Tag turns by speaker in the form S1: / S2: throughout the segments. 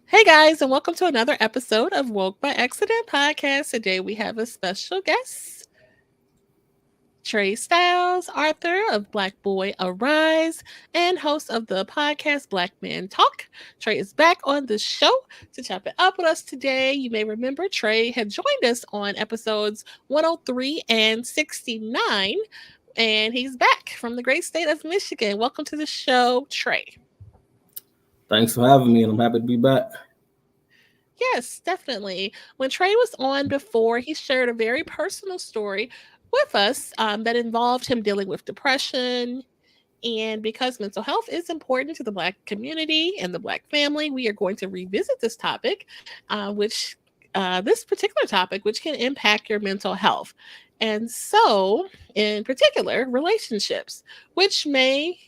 S1: Hey guys, and welcome to another episode of Woke by Accident podcast. Today we have a special guest, Trey Styles, author of Black Boy Arise and host of the podcast BlackManTalk. Trey is back on the show to chop it up with us today. You may remember Trey had joined us on episodes 103 and 69, and he's back from the great state of Michigan. Welcome to the show, Trey.
S2: Thanks for having me, and I'm happy to be back.
S1: Yes, definitely. When Trey was on before, he shared a very personal story with us that involved him dealing with depression. And because mental health is important to the Black community and the Black family, we are going to revisit this topic, this particular topic, which can impact your mental health. And so, in particular, relationships, which may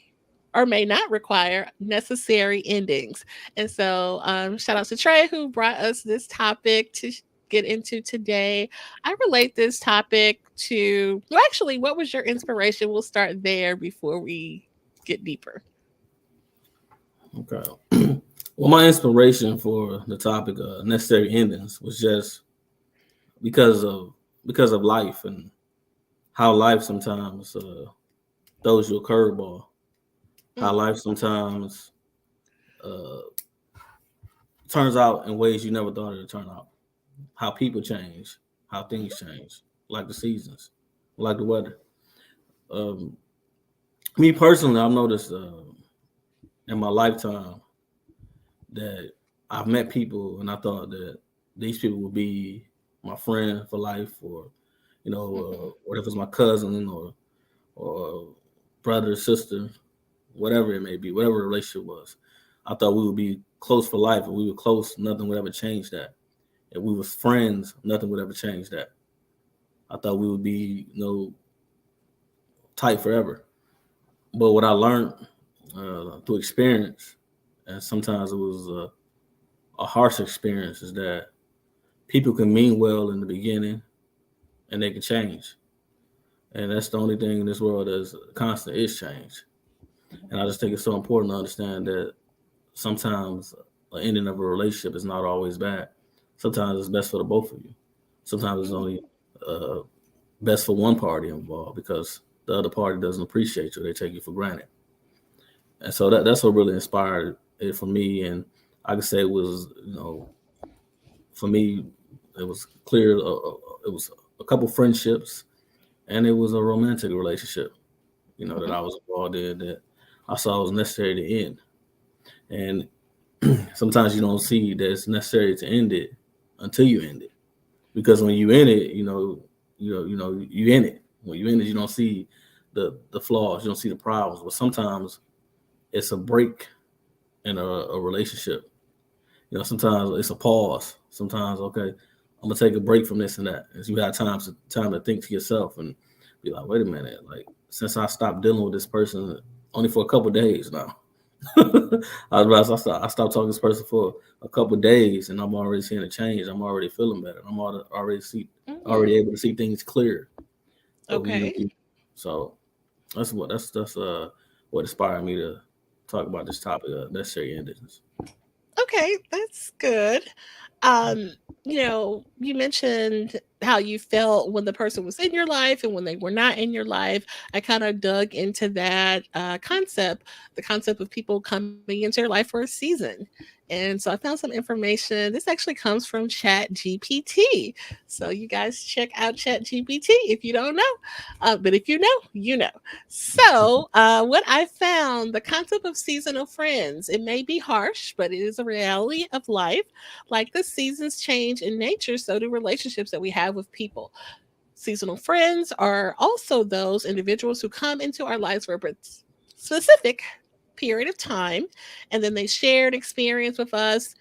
S1: or may not require necessary endings. And so, shout out to Trey who brought us this topic to get into today. I relate this topic to, well, actually, what was your inspiration? We'll start there before we get deeper.
S2: Okay. Well, my inspiration for the topic of necessary endings was just because of life and how life sometimes throws you a curveball. How
S1: Mm-hmm.
S2: life sometimes uh, turns out in ways you never thought it would turn out. How people change, how things change, like the seasons, like the weather. Um, Me personally, I've noticed in my lifetime that I've met people and I thought that these people would be my friend for life, or
S1: Mm-hmm.
S2: or if it's my cousin or brother, sister, whatever it may be, whatever the relationship was. I thought we would be close for life. If we were close, nothing would ever change that. If we were friends, nothing would ever change that. I thought we would be, tight forever. But what I learned through experience, and sometimes it was a harsh experience, is that people can mean well in the beginning and they can change. And that's the only thing in this world that's constant is change. And I just think it's so important to understand that sometimes the ending of a relationship is not always bad. Sometimes it's best for the both of you. Sometimes it's only uh, best for one party involved because the other party doesn't appreciate you. They take you for granted. And so that's what really inspired it for me. And I could say it was, for me, it was clear. It was a couple friendships, and it was a romantic relationship. That
S1: Mm-hmm.
S2: I was involved in that I saw was necessary to end. And sometimes you don't see that it's necessary to end it until you end it, because when you end it, you end it. When you end it, you don't see the flaws, you don't see the problems. But sometimes it's a break in a relationship. Sometimes it's a pause. Sometimes, okay, I'm gonna take a break from this and that. And so you have time to think to yourself and be like, wait a minute, like since I stopped dealing with this person only for a couple of days now. I stopped talking to this person for a couple of days, and I'm already seeing a change. I'm already feeling better. I'm
S1: Mm-hmm.
S2: already able to see things clear. But
S1: Okay.
S2: so that's what inspired me to talk about this topic of necessary endings.
S1: Okay, that's good. Um, you mentioned how you felt when the person was in your life and when they were not in your life. I kind of dug into that concept, the concept of people coming into your life for a season. And so I found some information. This actually comes from Chat GPT. So you guys check out Chat GPT if you don't know. But if you know, you know. So, what I found, the concept of seasonal friends, it may be harsh, but it is a reality of life. Like the seasons change in nature, so do relationships that we have with people. Seasonal friends are also those individuals who come into our lives for a specific period of time, and then they share an experience with us,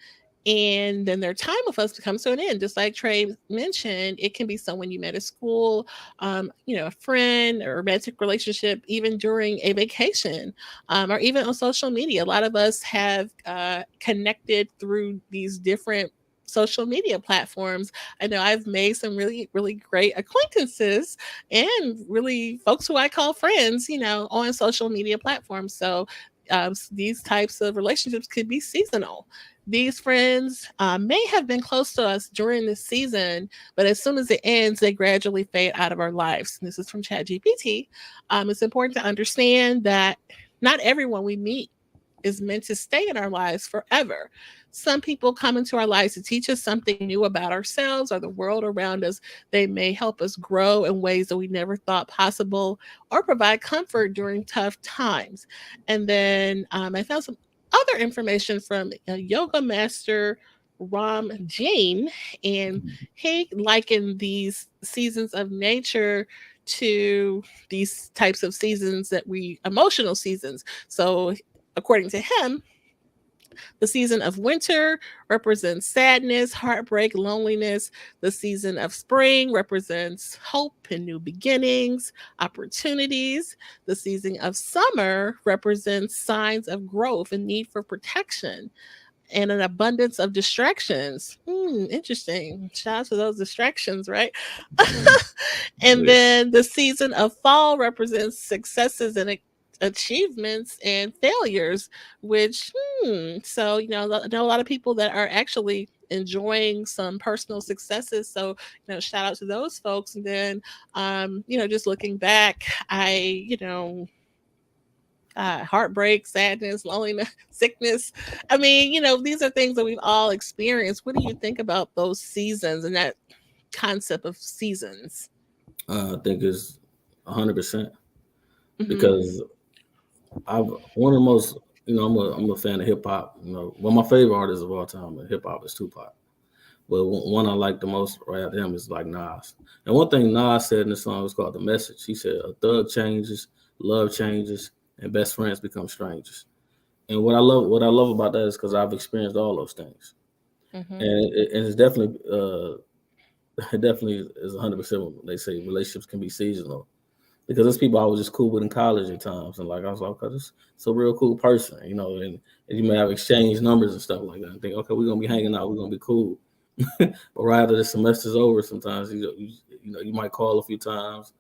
S1: and then their time with us comes to an end. Just like Trey mentioned, it can be someone you met at school, a friend or romantic relationship, even during a vacation, or even on social media. A lot of us have connected through these different social media platforms. I know I've made some really, really great acquaintances and really folks who I call friends, on social media platforms. So these types of relationships could be seasonal. These friends may have been close to us during this season, but as soon as it ends, they gradually fade out of our lives. And this is from ChatGPT. It's important to understand that not everyone we meet is meant to stay in our lives forever. Some people come into our lives to teach us something new about ourselves or the world around us. They may help us grow in ways that we never thought possible or provide comfort during tough times. And then I found some other information from a yoga master, Ram Jain, and he likened these seasons of nature to these types of seasons that we emotional seasons. So according to him, the season of winter represents sadness, heartbreak, loneliness. The season of spring represents hope and new beginnings, opportunities. The season of summer represents signs of growth and need for protection and an abundance of distractions. Interesting. Shout out to those distractions, right? And
S2: Yeah.
S1: then the season of fall represents successes and achievements and failures, which, so, I know a lot of people that are actually enjoying some personal successes. So, shout out to those folks. And then, just looking back, heartbreak, sadness, loneliness, sickness. I mean, these are things that we've all experienced. What do you think about those seasons and that concept of seasons?
S2: I think it's 100%
S1: Hmm.
S2: because I've one of the most, I'm a fan of hip hop. One of my favorite artists of all time in hip hop is Tupac. But one I like the most right after him is like Nas. And one thing Nas said in the song was called "The Message." He said, "A thug changes, love changes, and best friends become strangers." And what I love about that is because I've experienced all those things,
S1: Hmm.
S2: and it's definitely it definitely is 100%. They say relationships can be seasonal because there's people I was just cool with in college at times, and like I was like, okay, this it's a real cool person, and you may have exchanged numbers and stuff like that, and think, okay, we're gonna be hanging out, we're gonna be cool. But right after the semester's over, sometimes you might call a few times.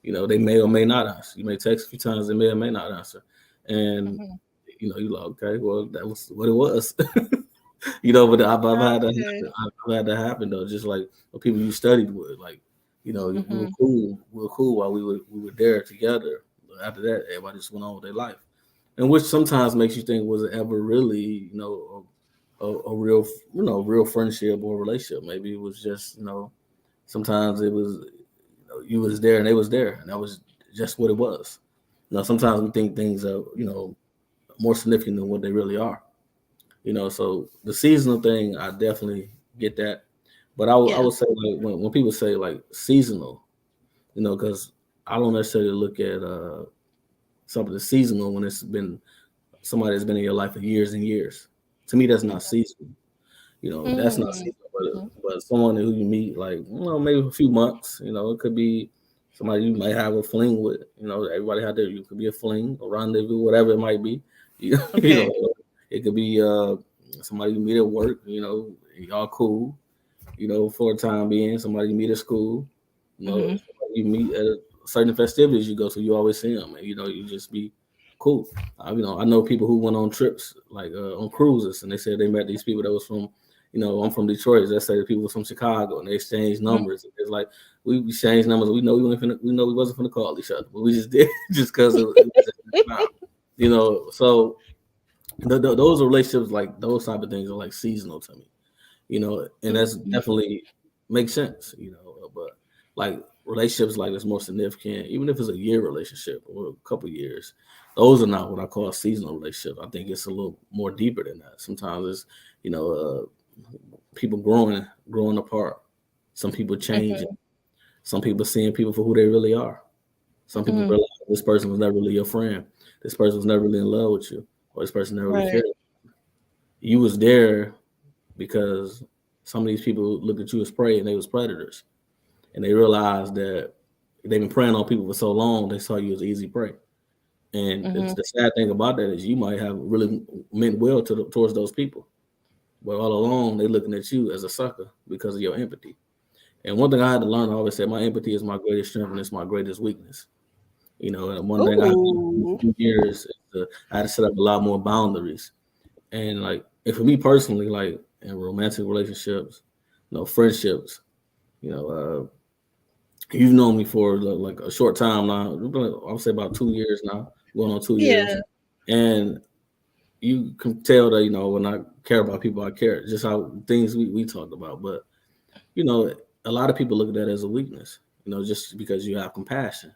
S2: They may or may not answer. You may text a few times, they may or may not answer, and
S1: Hmm.
S2: you're like, okay, well, that was what it was. But I've had that
S1: Okay.
S2: happen. I've had that happen though. Just like the people you studied with, like we were
S1: Hmm.
S2: cool. We were cool while we were there together. But after that, everybody just went on with their life, and which sometimes makes you think, was it ever really a real real friendship or relationship? Maybe it was just sometimes it was you was there and they was there, and that was just what it was. Sometimes we think things are more significant than what they really are. So the seasonal thing, I definitely get that. But I
S1: Yeah.
S2: would say, like, when people say like seasonal, because I don't necessarily look at something seasonal when it's been somebody that's been in your life for years and years. To me, that's not seasonal. That's not
S1: Mm-hmm.
S2: seasonal. But someone who you meet, like, maybe a few months. It could be somebody you might have a fling with. Everybody out there, you could be a fling, a rendezvous, whatever it might be. You
S1: Okay.
S2: know, it could be somebody you meet at work. Y'all cool. For a time being, somebody you meet at school.
S1: Hmm.
S2: Somebody you meet at certain festivities you go to. You always see them, and you just be cool. I know people who went on trips like on cruises, and they said they met these people that was from. I'm from Detroit. Let's say the people was from Chicago, and they exchanged
S1: Hmm.
S2: numbers. It's like we exchanged numbers. We know we know we wasn't going to call each other, but we just did just because it was just now. So those relationships, like those type of things, are like seasonal to me. And that's definitely makes sense. But like relationships like that's more significant, even if it's a year relationship or a couple years, those are not what I call seasonal relationships. I think it's a little more deeper than that. Sometimes it's you know people growing apart. Some people changing.
S1: Hmm.
S2: Some people seeing people for who they really are. Some people
S1: Hmm.
S2: realize this person was never really your friend. This person was never really in love with you, or this person never really
S1: Right.
S2: cared. You was there because some of these people look at you as prey and they was predators, and they realized that they've been preying on people for so long they saw you as easy prey. And
S1: Hmm.
S2: it's the sad thing about that is you might have really meant well towards those people, but all along they looking at you as a sucker because of your empathy. And one thing I had to learn, I always said, my empathy is my greatest strength and it's my greatest weakness. And one thing I had to do in
S1: Ooh.
S2: a few years is I had to set up a lot more boundaries. And like, and for me personally, like in romantic relationships, friendships, you know, you've known me for like a short time now. I would say about 2 years now, going on 2 years,
S1: Yeah.
S2: and you can tell that when I care about people, I care. Just how things we talked about, but you know, a lot of people look at that as a weakness. Just because you have compassion.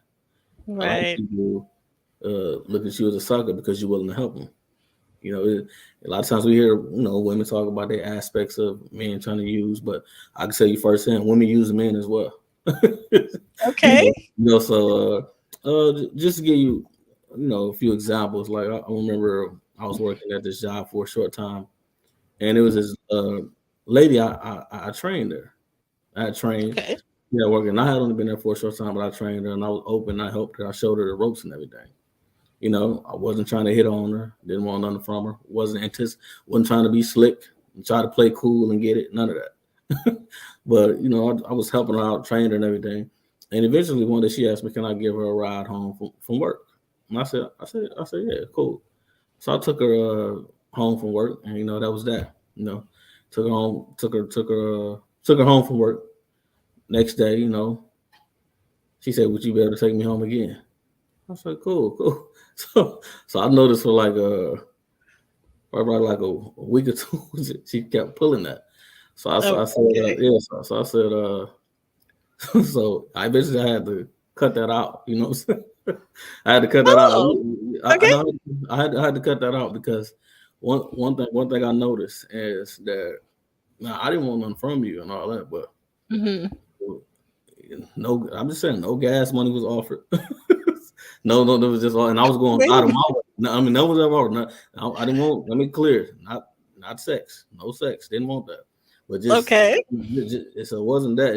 S2: A lot of
S1: Right.
S2: people look at you as a sucker because you're willing to help them. A lot of times we hear women talk about their aspects of men trying to use, but I can tell you firsthand, women use men as well.
S1: Okay.
S2: So just to give you a few examples, like I remember I was working at this job for a short time, and it was this lady I trained there. I had trained,
S1: Okay.
S2: working. I had only been there for a short time, but I trained her, and I was open. I helped her. I showed her the ropes and everything. I wasn't trying to hit on her. Didn't want nothing from her. Wasn't trying to be slick and try to play cool and get it. None of that. But I was helping her out, trained her and everything. And eventually, one day she asked me, "Can I give her a ride home from work?" And I said, "Yeah, cool." So I took her home from work, and that was that. Took her home, took her home from work. Next day, she said, "Would you be able to take me home again?" I said, "Cool, cool." So I noticed for like probably like a week or two, she kept pulling that. So I said,
S1: Okay.
S2: yeah. So I said, so I basically had to cut that out. You know, what I'm saying? I had to cut that out.
S1: Oh,
S2: I
S1: okay.
S2: know I had to cut that out because one thing I noticed is that now I didn't want nothing from you and all that, but
S1: Hmm.
S2: no, I'm just saying no gas money was offered. No, that was just all, and I was going
S1: Wait a
S2: out of
S1: minute.
S2: my way. No, I mean, that was ever offered. I didn't want. Let me clear, not sex, no sex. Didn't want that, but
S1: Okay.
S2: so it wasn't that.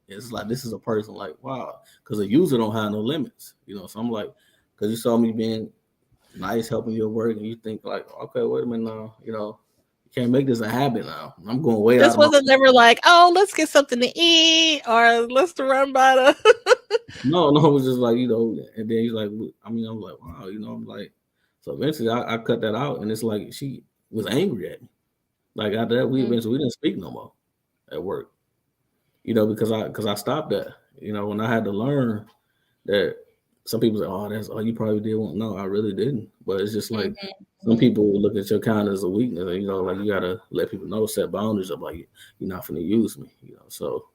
S2: It's like this is a person like wow, because a user don't have no limits. So I'm like, because you saw me being nice, helping you at work, and you think like, okay, wait a minute now, you can't make this a habit now. I'm going way out
S1: This
S2: of my.
S1: wasn't never like, oh, let's get something to eat or let's run by the.
S2: No, it was just like, and then he's like, I mean, I'm like, wow, I'm like, so eventually I cut that out, and it's like she was angry at me. Like after that, we
S1: Mm,
S2: eventually we didn't speak no more at work, because I stopped that. When I had to learn that some people say, oh, that's you probably did want. No, I really didn't. But it's just like
S1: mhm,
S2: some
S1: mhm.
S2: people look at your kind as a weakness, and, like you gotta let people know, set boundaries of like you're not gonna use me, So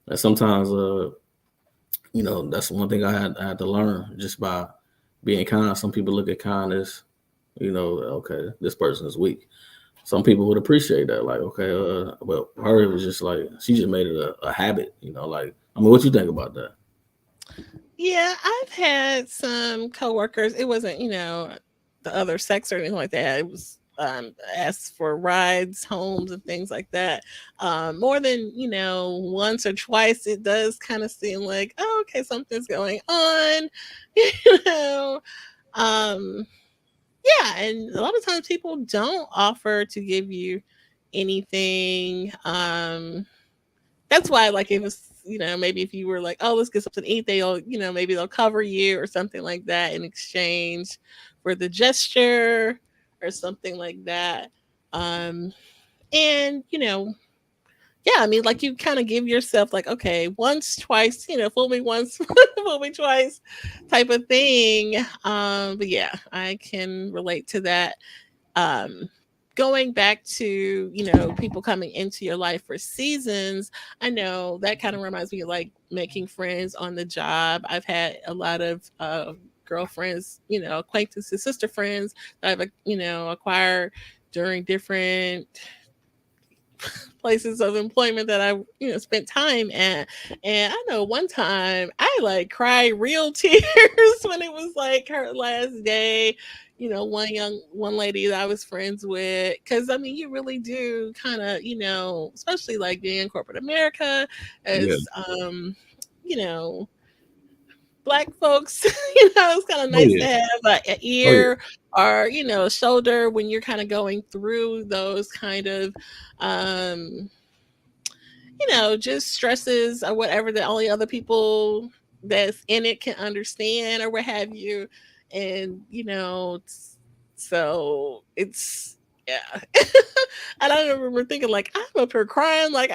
S2: and sometimes that's one thing I had to learn just by being kind. Some people look at kindness, okay, this person is weak. Some people would appreciate that, like, okay, well, her it was just like she just made it a habit, like I mean, what you think about that?
S1: Yeah, I've had some coworkers. It wasn't, the other sex or anything like that. It was asked for rides, homes, and things like that. More than once or twice, it does kind of seem like, oh, okay, something's going on. You know, um, yeah, and a lot of times people don't offer to give you anything. That's why, like, if it's, maybe if you were like, oh, let's get something to eat, they'll, maybe they'll cover you or something like that in exchange for the gesture or something like that. Um, and, yeah, I mean, like you kind of give yourself like, okay, once, twice, fool me once, fool me twice type of thing. But yeah, I can relate to that. um Going back to people coming into your life for seasons, I know that kind of reminds me of like making friends on the job. I've had a lot of girlfriends, acquaintances, sister friends that I've acquired during different places of employment that I, spent time at. And I know one time I like cried real tears when it was like her last day. One lady that I was friends with, because I mean, you really do kind of, especially like being in corporate America,
S2: Yeah.
S1: as you know, black folks, it's kind of
S2: Oh
S1: nice to
S2: yeah.
S1: have an
S2: Oh yeah.
S1: ear or a shoulder when you're kind of going through those kind of just stresses or whatever that only other people that's in it can understand or what have you. And so it's yeah. And I remember thinking like I'm up here crying like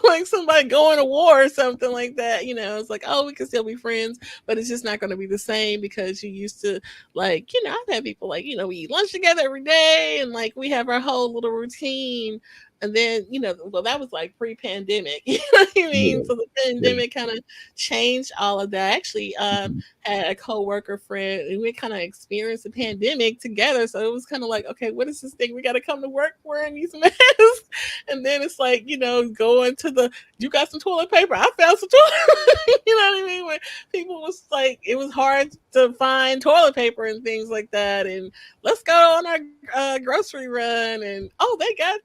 S1: like somebody going to war or something like that. It's like, oh, we can still be friends, but it's just not going to be the same because you used to, like, I've had people like, we eat lunch together every day and like we have our whole little routine. And then, well, that was like pre-pandemic. You know what I mean?
S2: Yeah,
S1: So the
S2: yeah.
S1: pandemic kind of changed all of that. Actually,
S2: Mhm.
S1: had a co-worker friend and we kind of experienced the pandemic together. So it was kind of like, okay, what is this thing we got to come to work wearing these masks? And then it's like, going to you got some toilet paper, I found some toilet. You know what I mean? When people was like, it was hard to find toilet paper and things like that. And let's go on our grocery run. And oh, they got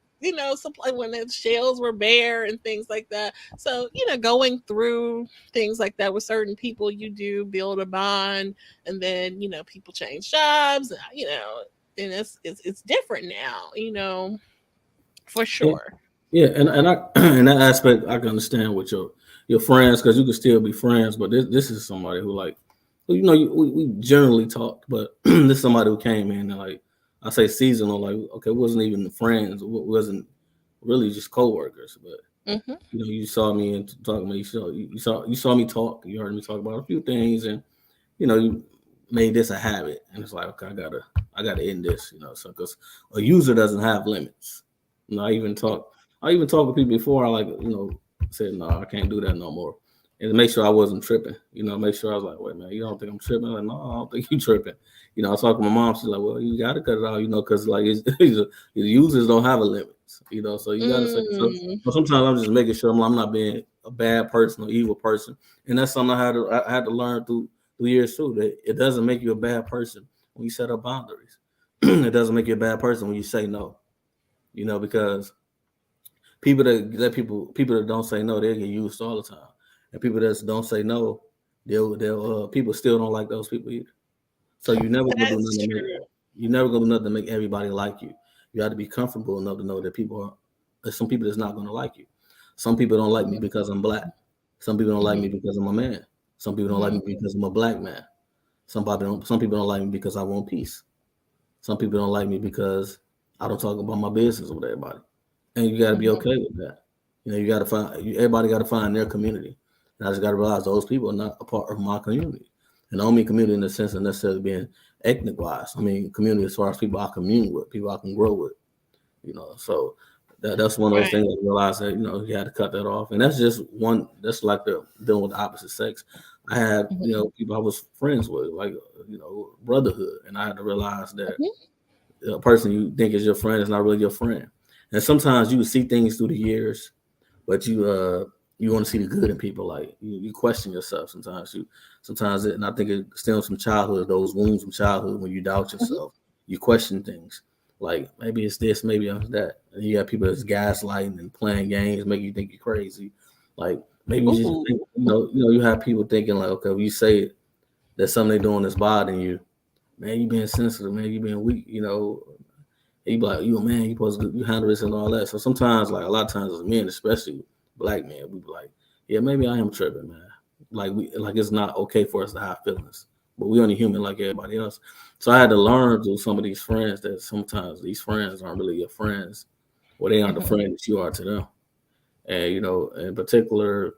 S1: supply when the shelves were bare and things like that. So going through things like that with certain people, you do build a bond. And then people change jobs. And it's different now, for
S2: Yeah,
S1: sure.
S2: yeah, and I in that aspect I can understand with your friends because you can still be friends, but this is somebody who like we generally talked, but this is somebody who came in and like I say seasonal, like okay, wasn't even friends, wasn't really just coworkers, but
S1: Hmm.
S2: you saw me and talking to me, you saw me talk, you heard me talk about a few things, and you made this a habit, and it's like okay, I gotta end this, so because a user doesn't have limits. I even talk with people before I like said no, I can't do that no more, and to make sure I wasn't tripping. Make sure I was like, wait man, you don't think I'm tripping? Like no, I don't think you tripping. I was talking to my mom. She's like, well, you gotta cut it out, because like the users don't have a limit. So you gotta say so.
S1: Mm.
S2: But sometimes I'm just making sure I'm not being a bad person or evil person, and that's something I had to learn through years too. That it doesn't make you a bad person when you set up boundaries. It doesn't make you a bad person when you say no. Because people that don't say no, they get used all the time, and people that don't say no, they'll people still don't like those people either. So
S1: That's true.
S2: you never gonna do nothing to make everybody like you. You have to be comfortable enough to know that there's some people that's not gonna like you. Some people don't like me
S1: Mhm,
S2: because I'm black. Some people don't like me
S1: mhm,
S2: because I'm a man. Some people don't like
S1: mhm,
S2: me because I'm a black man. Some people don't like me because I want peace. Some people don't like me because I don't talk about my business with everybody. And you got to be
S1: mhm,
S2: okay with that. You got to everybody got to find their community. And I just got to realize those people are not a part of my community. And I don't mean community in the sense of necessarily being ethnic wise. I mean community as far as people I commune with, people I can grow with. So that's one of those
S1: right.
S2: things I realized that you had to cut that off. And that's just one. That's like the dealing with the opposite sex. I had
S1: Mhm,
S2: people I was friends with, like brotherhood, and I had to realize that
S1: mhm,
S2: a person you think is your friend is not really your friend. And sometimes you see things through the years, but you want to see the good in people. Like you question yourself sometimes. And I think it stems from childhood, those wounds from childhood when you doubt
S1: mhm.
S2: yourself, you question things. Like maybe it's this, maybe it's that. And you got people that's gaslighting and playing games, make you think you're crazy. Like maybe you just think,
S1: Ooh.
S2: you have people thinking like, okay, well, you say that something they're doing that's bothering you, man, you being sensitive, man, you being weak, he be like, you a man, you supposed to you handle this and all that. So sometimes, like a lot of times as men, especially black men, we be like, yeah, maybe I am tripping, man. Like it's not okay for us to have feelings. But we only human like everybody else. So I had to learn through some of these friends that sometimes these friends aren't really your friends, or they aren't the
S1: Mhm,
S2: friend that you are to them. And in particular,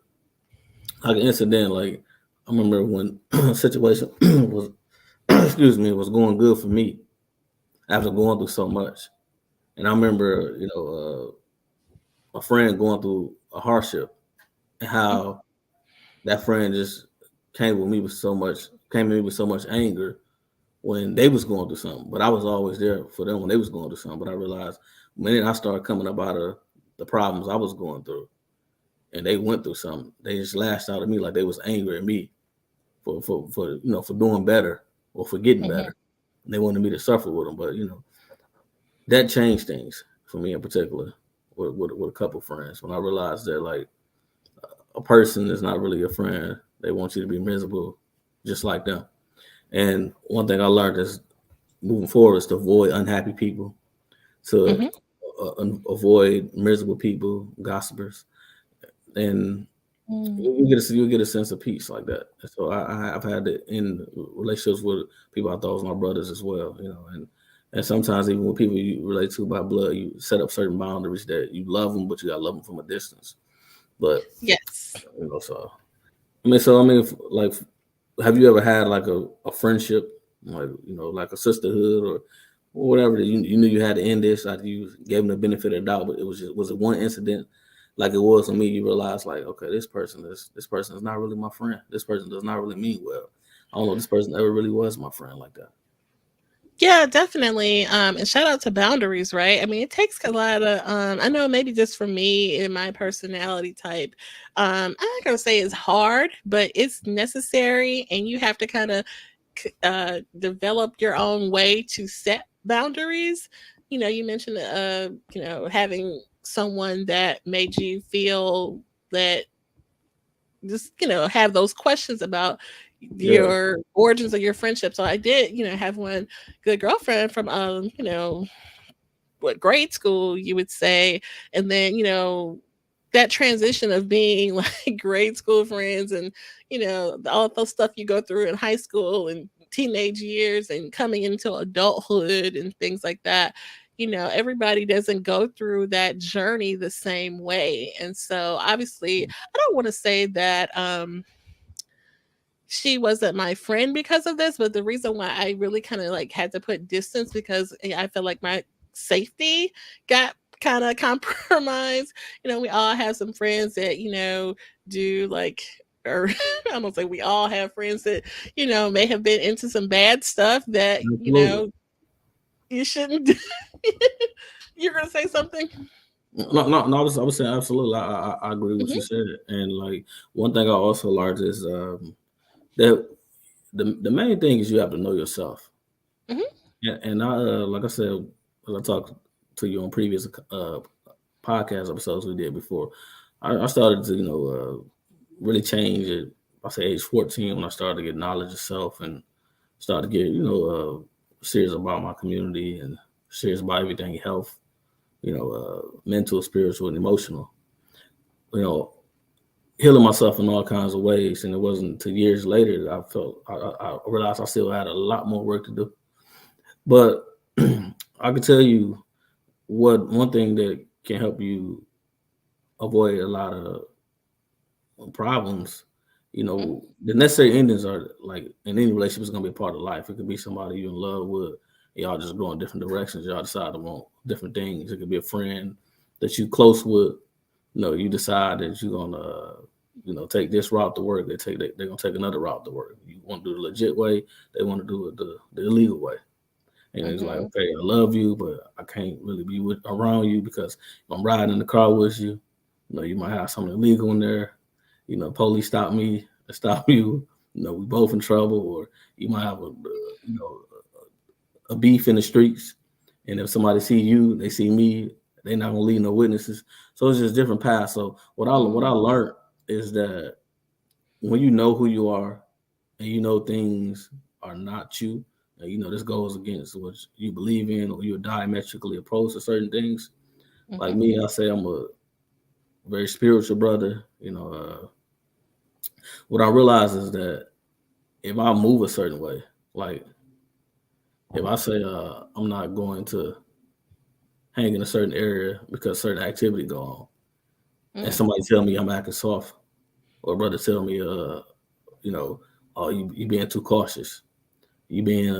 S2: like an incident, like I remember when a situation was excuse me, was going good for me after going through so much. And I remember, a friend going through a hardship and
S1: mhm,
S2: how that friend just came to me with so much anger when they was going through something. But I was always there for them when they was going through something. But I realized when I started coming up out of the problems I was going through and they went through something, they just lashed out at me like they was angry at me for doing better or for getting
S1: mhm,
S2: better. And they wanted me to suffer with them. But that changed things for me in particular with a couple friends when I realized that like a person is not really a friend. They want you to be miserable just like them. And one thing I learned is moving forward is to avoid unhappy people, to
S1: mhm,
S2: avoid miserable people, gossipers, and
S1: Mm.
S2: you get a sense of peace like that. So I've had it in relationships with people I thought was my brothers as well, you know, and sometimes even with people you relate to by blood, you set up certain boundaries that you love them, but you gotta love them from a distance. But
S1: Yes.
S2: you know, so I mean, like, have you ever had like a friendship, like you know, like a sisterhood or whatever that you knew you had to end this? Like you gave them the benefit of the doubt, but it was just was it one incident like it was for me? You realize like, okay, this person is not really my friend. This person does not really mean well. I don't know if this person ever really was my friend like that.
S1: Yeah, definitely. And shout out to boundaries, right? I mean, it takes a lot of I know maybe just for me and my personality type, I'm not gonna say it's hard, but it's necessary and you have to kind of develop your own way to set boundaries. You know, you mentioned having someone that made you feel that just have those questions about
S2: Yeah,
S1: your origins of your friendship. So I did have one good girlfriend from what grade school you would say, and then that transition of being like grade school friends and all those stuff you go through in high school and teenage years and coming into adulthood and things like that. Everybody doesn't go through that journey the same way, and so obviously I don't want to say that she wasn't my friend because of this, but the reason why I really kind of like had to put distance because I felt like my safety got kind of compromised. We all have some friends that, do like or I'm gonna say we all have friends that, may have been into some bad stuff that,
S2: absolutely.
S1: you shouldn't do. You're gonna say something?
S2: No. I was saying absolutely. I agree with what
S1: Hmm.
S2: you said, and like one thing I also learned is that the main thing is you have to know yourself.
S1: Hmm.
S2: And I, like I said, as I talked to you on previous podcast episodes we did before, I started to, really change it. I say age 14 when I started to get knowledge of self and started to get, serious about my community and serious about everything health, mental, spiritual, and emotional. You know, healing myself in all kinds of ways. And it wasn't until years later that I realized I still had a lot more work to do. But I can tell you what one thing that can help you avoid a lot of problems.
S1: Hmm.
S2: The necessary endings are like in any relationship is gonna be a part of life. It could be somebody you're in love with, y'all just go in different directions, y'all decide to want different things. It could be a friend that you close with, you decide that you're gonna take this route to work, they're gonna take another route to work. You want to do the legit way, they want to do it the illegal way. And it's like,
S1: Hmm.
S2: okay, I love you, but I can't really be around you because if I'm riding in the car with you, you might have something illegal in there. Police stop me, stop you. We both in trouble, or you might have a beef in the streets. And if somebody see you, they see me, they're not gonna leave no witnesses. So it's just different paths. So what I
S1: Hmm.
S2: learned is that when you know who you are and you know things are not you, and this goes against what you believe in, or you're diametrically opposed to certain things. Like
S1: Hmm.
S2: me, I say I'm a very spiritual brother. What I realize is that if I move a certain way, like if I say I'm not going to hang in a certain area because certain activity go on, and
S1: Hmm.
S2: somebody tell me I'm acting soft, or a brother tell me, you know, oh, you being too cautious, you being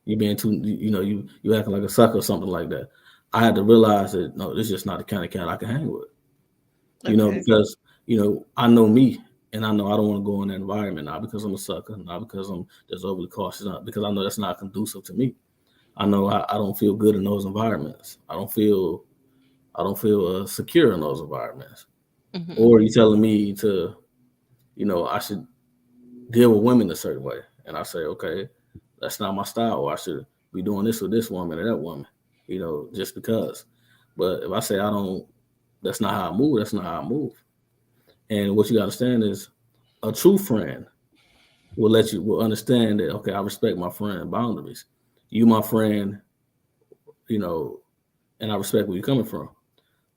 S2: you being too, you acting like a sucker or something like that. I had to realize that no, this is just not the kind of cat I can hang with.
S1: Okay.
S2: Because I know me, and I know I don't want to go in that environment, not because I'm a sucker, not because I'm just overly cautious, not because I know that's not conducive to me. I know I don't feel good in those environments. I don't feel secure in those environments.
S1: Hmm.
S2: Or you telling me to, I should deal with women a certain way, and I say, okay, that's not my style. Or I should be doing this with this woman or that woman, just because. But if I say I don't, that's not how I move. That's not how I move. And what you got to understand is a true friend will understand that, okay, I respect my friend boundaries. You my friend, you know, and I respect where you're coming from.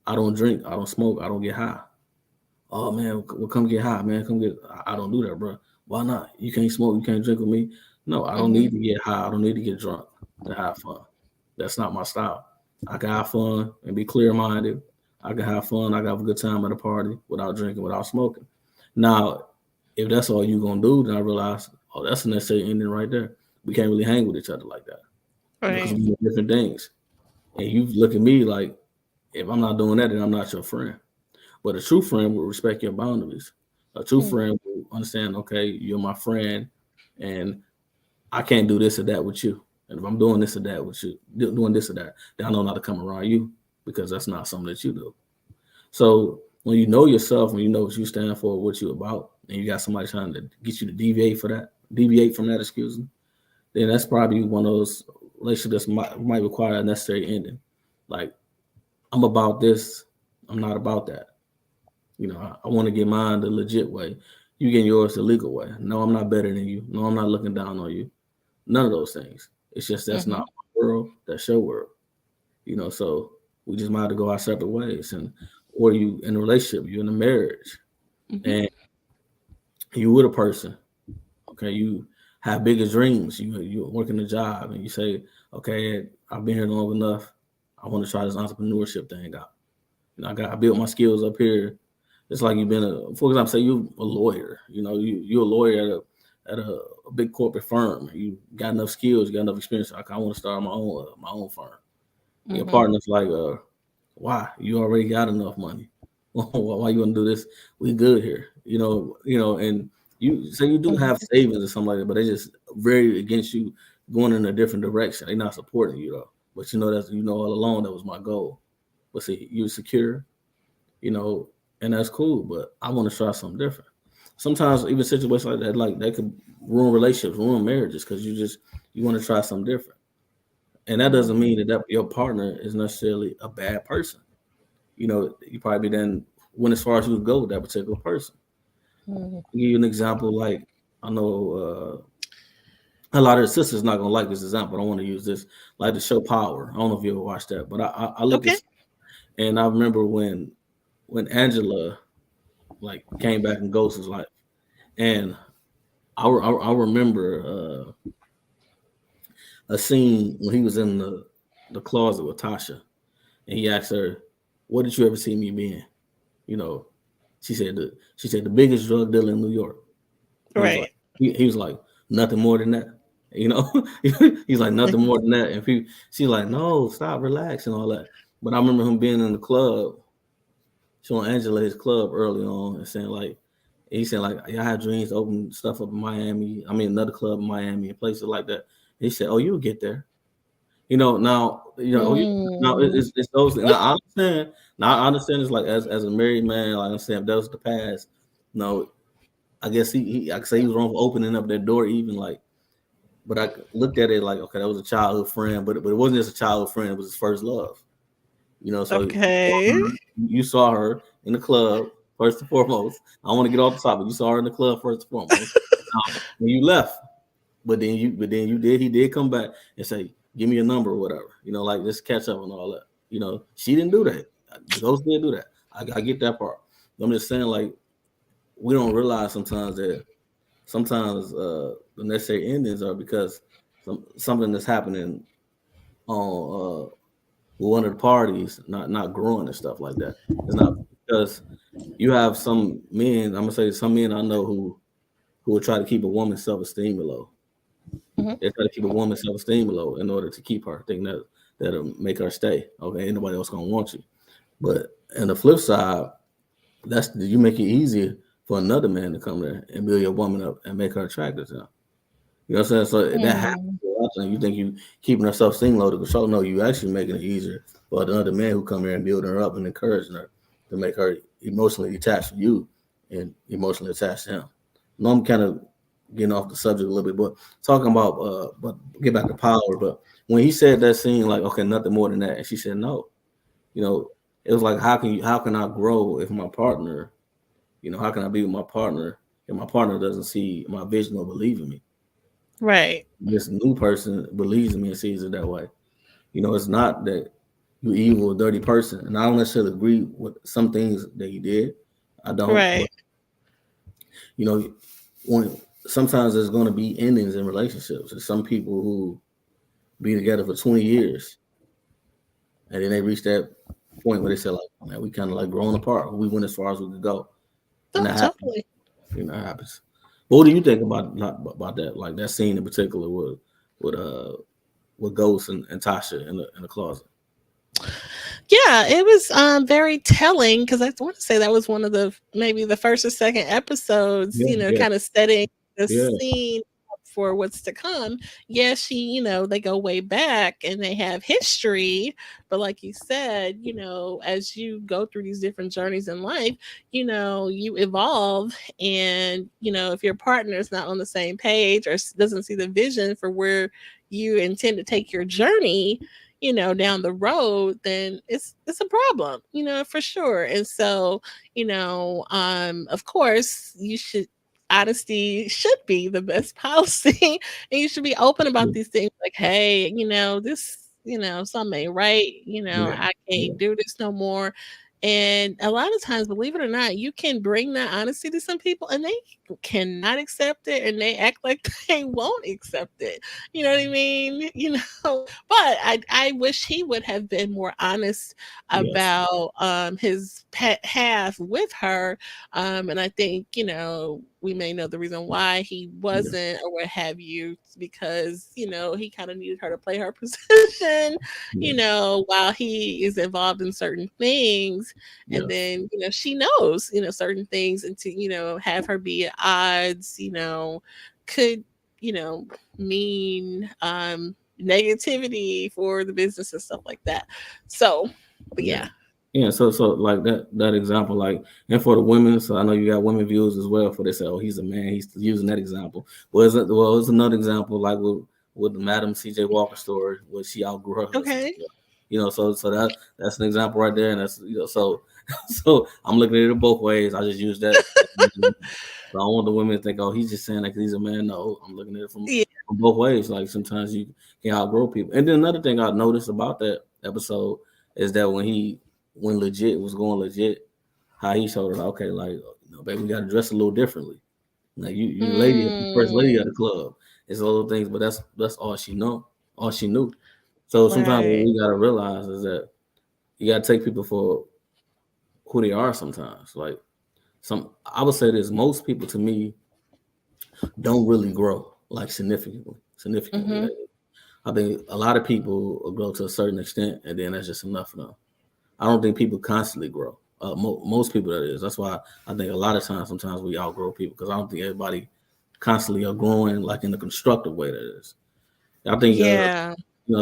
S2: I don't drink, I don't smoke, I don't get high. oh man, well come get high, man. Come get. I don't do that, bro. Why not? You can't smoke. You can't drink with me. No, I don't
S1: Mhm.
S2: need to get high. I don't need to get drunk to have fun. That's not my style. I can have fun and be clear minded. I can have fun. I can have a good time at a party without drinking, without smoking. Now, if that's all you gonna do, then I realize, oh, that's a necessary ending right there. We can't really hang with each other like that, because
S1: Right.
S2: we do different things. And you look at me like, if I'm not doing that, then I'm not your friend. But a true friend will respect your boundaries. A true
S1: Mm.
S2: friend will understand, okay, you're my friend, and I can't do this or that with you. And if I'm doing this or that with you, doing this or that, then I know not to come around you, because that's not something that you do. So when you know yourself, when you know what you stand for, what you about, and you got somebody trying to get you to deviate from that, excuse me, then that's probably one of those relationships that might require a necessary ending. Like, I'm about this, I'm not about that. I want to get mine the legit way. You getting yours the legal way. No, I'm not better than you. No, I'm not looking down on you. None of those things. It's just that's not
S1: Mhm.
S2: my world. That's your world. So we just might have to go our separate ways. Or you in a relationship, you in a marriage,
S1: Mhm.
S2: and you with a person. Okay, you have bigger dreams. You working a job, and you say, okay, I've been here long enough. I want to try this entrepreneurship thing out. I built my skills up here. It's like you've been for example, say you're a lawyer. You're a lawyer at a big corporate firm. You got enough skills, you got enough experience. Like, I want to start my own firm. And your
S1: Mhm.
S2: partner's like, why? You already got enough money. Why you want to do this? We good here. And you say you do
S1: Mhm.
S2: have savings or something like that, but they just very against you going in a different direction. They're not supporting you though. But all along that was my goal. But see, you're secure, you know, and that's cool. But I want to try something different. Sometimes even situations like that, like they could ruin relationships, ruin marriages, because you want to try something different. And that doesn't
S1: Mhm.
S2: mean that your partner is necessarily a bad person. You probably then went as far as you would go with that particular person.
S1: Mhm.
S2: I'll give you an example. Like, I know a lot of the sisters not gonna like this example. I don't want to use this, like the show Power. I don't know if you ever watched that, but I look at,
S1: Okay.
S2: and I remember when Angela like came back in Ghost's life, and I remember a scene when he was in the closet with Tasha, and he asked her, "What did you ever see me being?" You know, she said the biggest drug dealer in New York. He was like,
S1: Right.
S2: he was like, nothing more than that. You know, he's like, nothing more than that. And she's like, no, stop, relax, and all that. But I remember him being in the club, showing Angela his club early on, and saying like, he said like, yeah, I had dreams to open stuff up in Miami. I mean, another club in Miami and places like that. He said, oh, you'll get there. Now, now
S1: Mm.
S2: it's those. Now I understand. Now I understand. It's like as a married man, like I understand that was the past. No, I guess I could say he was wrong for opening up that door, even like. But I looked at it like, okay, that was a childhood friend, but it wasn't just a childhood friend; it was his first love. So
S1: Okay.
S2: you saw her in the club first and foremost. I want to get off the topic. You saw her in the club first and foremost. And you left, but then you did. He did come back and say, "Give me a number or whatever." Like just catch up and all that. She didn't do that. The ghost didn't do that. I get that part. I'm just saying, like, we don't realize sometimes the necessary endings are because something that's happening on with one of the parties not growing and stuff like that. It's not because you have some men. I'm gonna say some men I know who will try to keep a woman's self esteem low.
S1: Mhm.
S2: They try to keep a woman's self esteem low in order to keep her. Think that'll make her stay. Okay, ain't nobody else gonna want you. But on the flip side, that's you make it easier for another man to come there and build your woman up and make her attractive to him. You know what I'm saying? So that happens
S1: Mm.
S2: a lot. And you think you keeping her self esteem low to control. No, you actually making it easier for another man who come here and building her up and encouraging her to make her emotionally attached to you and emotionally attached to him. No, I'm kind of getting off the subject a little bit, but talking about but get back to Power. But when he said that scene, like, okay, nothing more than that, and she said no, you know, it was like, how can I grow if my partner, how can I be with my partner if my partner doesn't see my vision or believe in me?
S1: Right.
S2: This new person believes in me and sees it that way. It's not that you evil, dirty person. And I don't necessarily agree with some things that he did. I don't. But
S1: Right.
S2: you know, when sometimes there's going to be endings in relationships. There's some people who be together for 20 years, and then they reach that point where they say like, man, we kind of like grown apart. We went as far as we could go, and
S1: Oh,
S2: that happens.
S1: totally.
S2: That happens. But what do you think about that? Like that scene in particular with with Ghost and Tasha in the closet.
S1: Yeah, it was very telling because I want to say that was one of the maybe the first or second episodes,
S2: Yeah, yeah,
S1: kind of setting the
S2: yeah,
S1: scene up for what's to come. Yeah, they go way back and they have history, but like you said, as you go through these different journeys in life, you evolve, and if your partner is not on the same page or doesn't see the vision for where you intend to take your journey, down the road, then it's a problem, for sure. And so, of course, you should honesty should be the best policy, and you should be open about
S2: yeah,
S1: these things. Like, hey, this, something ain't right.
S2: yeah,
S1: I
S2: yeah,
S1: can't do this no more. And a lot of times, believe it or not, you can bring that honesty to some people, and they cannot accept it, and they act like they won't accept it. You know what I mean? But I wish he would have been more honest
S2: yes,
S1: about his pet half with her. And I think, we may know the reason why he
S2: yeah,
S1: wasn't or what have you, because, he kind of needed her to play her position,
S2: yeah,
S1: while he is involved in certain things. And
S2: yes,
S1: then, she knows, certain things, and to, have her be at odds, could, you know, mean negativity for the business and stuff like that. So, but
S2: yeah.
S1: yeah.
S2: Yeah, so like that example, like, and for the women, so I know you got women viewers as well. For they say, oh, he's a man, he's using that example. It's another example, like with the Madam C.J. Walker story, where she outgrew her husband.
S1: Okay.
S2: So that's an example right there, and that's so so I'm looking at it both ways. I just use that. So I don't want the women to think, oh, he's just saying that 'cause he's a man. No, I'm looking at it
S1: Yeah.
S2: from both ways. Like sometimes you can outgrow people. And then another thing I noticed about that episode is that when legit was going legit, how he showed her, okay, like, baby, we got to dress a little differently. Like you the lady, the first lady
S1: Mm,
S2: of the club. It's little things, but that's all she know, all she knew. So sometimes what
S1: right.
S2: we gotta realize is that you gotta take people for who they are. Sometimes, like I would say this: most people, to me, don't really grow like significantly. Significantly,
S1: Mm-hmm.
S2: I think a lot of people will grow to a certain extent, and then that's just enough for them. I don't think people constantly grow. Most people, that is. That's why I think a lot of times, sometimes we outgrow people because I don't think everybody constantly are growing like in a constructive way. That is. I think
S1: Yeah.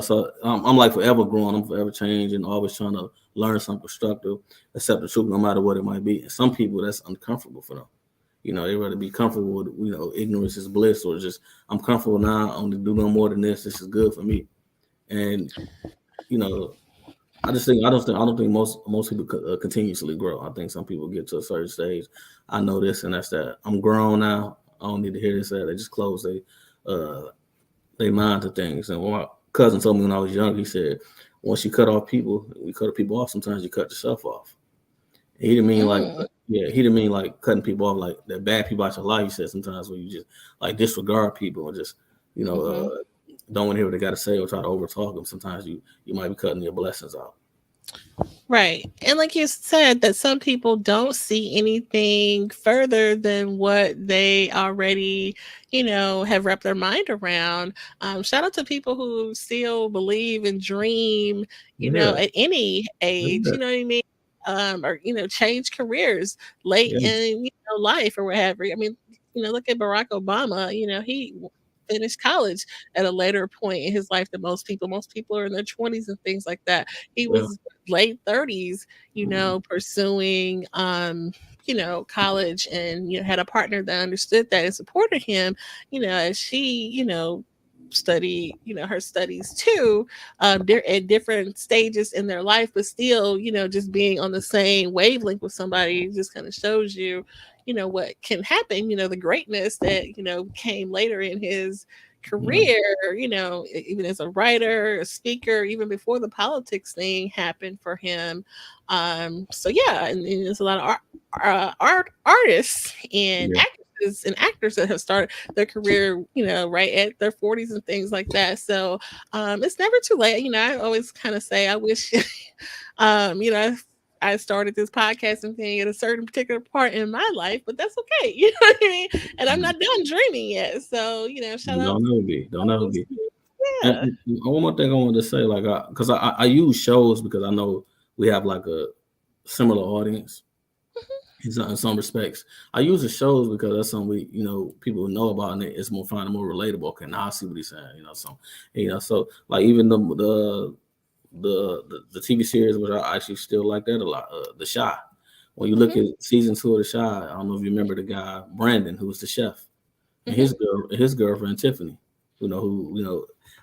S2: So I'm like forever growing. I'm forever changing, always trying to learn something constructive, accept the truth no matter what it might be. And some people that's uncomfortable for them. They rather be comfortable with ignorance is bliss, or just I'm comfortable now. I don't do no more than this. This is good for me. And you know, I don't think most people continuously grow. I think some people get to a certain stage. I know this, and that's that. I'm grown now. I don't need to hear this. That they just close they mind to things. And my cousin told me when I was young, he said, once you cut off people, we cut people off. Sometimes you cut yourself off. He didn't mean like,
S1: Mm,
S2: yeah, he didn't mean like cutting people off like that bad people out your life. He said sometimes when you just like disregard people and just, you know,
S1: mm-hmm.
S2: don't want to hear what they got to say or try to overtalk them. Sometimes you might be cutting your blessings out.
S1: Right. And like you said, that some people don't see anything further than what they already, have wrapped their mind around. Shout out to people who still believe and dream,
S2: Yeah,
S1: at any age,
S2: yeah,
S1: you know what I mean? Or, change careers late
S2: yeah,
S1: in, life or whatever. I mean, look at Barack Obama, he finished college at a later point in his life than most people. Most people are in their 20s and things like that. He
S2: yeah.
S1: was late 30s,
S2: Mhm.
S1: pursuing college, and had a partner that understood that and supported him, as she, study her studies too. They're at different stages in their life, but still, just being on the same wavelength with somebody just kind of shows you, what can happen, the greatness that came later in his
S2: Yeah.
S1: career, even as a writer, a speaker, even before the politics thing happened for him. So yeah, and there's a lot of artists and
S2: Yeah.
S1: actresses and actors that have started their career, right at their 40s and things like that. So it's never too late. I always kind of say I wish, I started this podcasting thing at a certain particular part in my life, but that's okay. You know what I mean? And I'm not done dreaming yet. So, shout
S2: You
S1: out
S2: don't
S1: to
S2: ever be. Don't ever
S1: those.
S2: be.
S1: Yeah.
S2: And one more thing I wanted to say, like, because I use shows because I know we have like a similar audience in some respects. I use the shows because that's something people know about, and it's more fun and more relatable. Okay, now I see what he's saying. So like even the TV series, which I actually still like that a lot. The Shy. When you look
S1: Hmm.
S2: at season 2 of The Shy, I don't know if you remember the guy Brandon, who was the chef, and
S1: Hmm.
S2: his girlfriend Tiffany.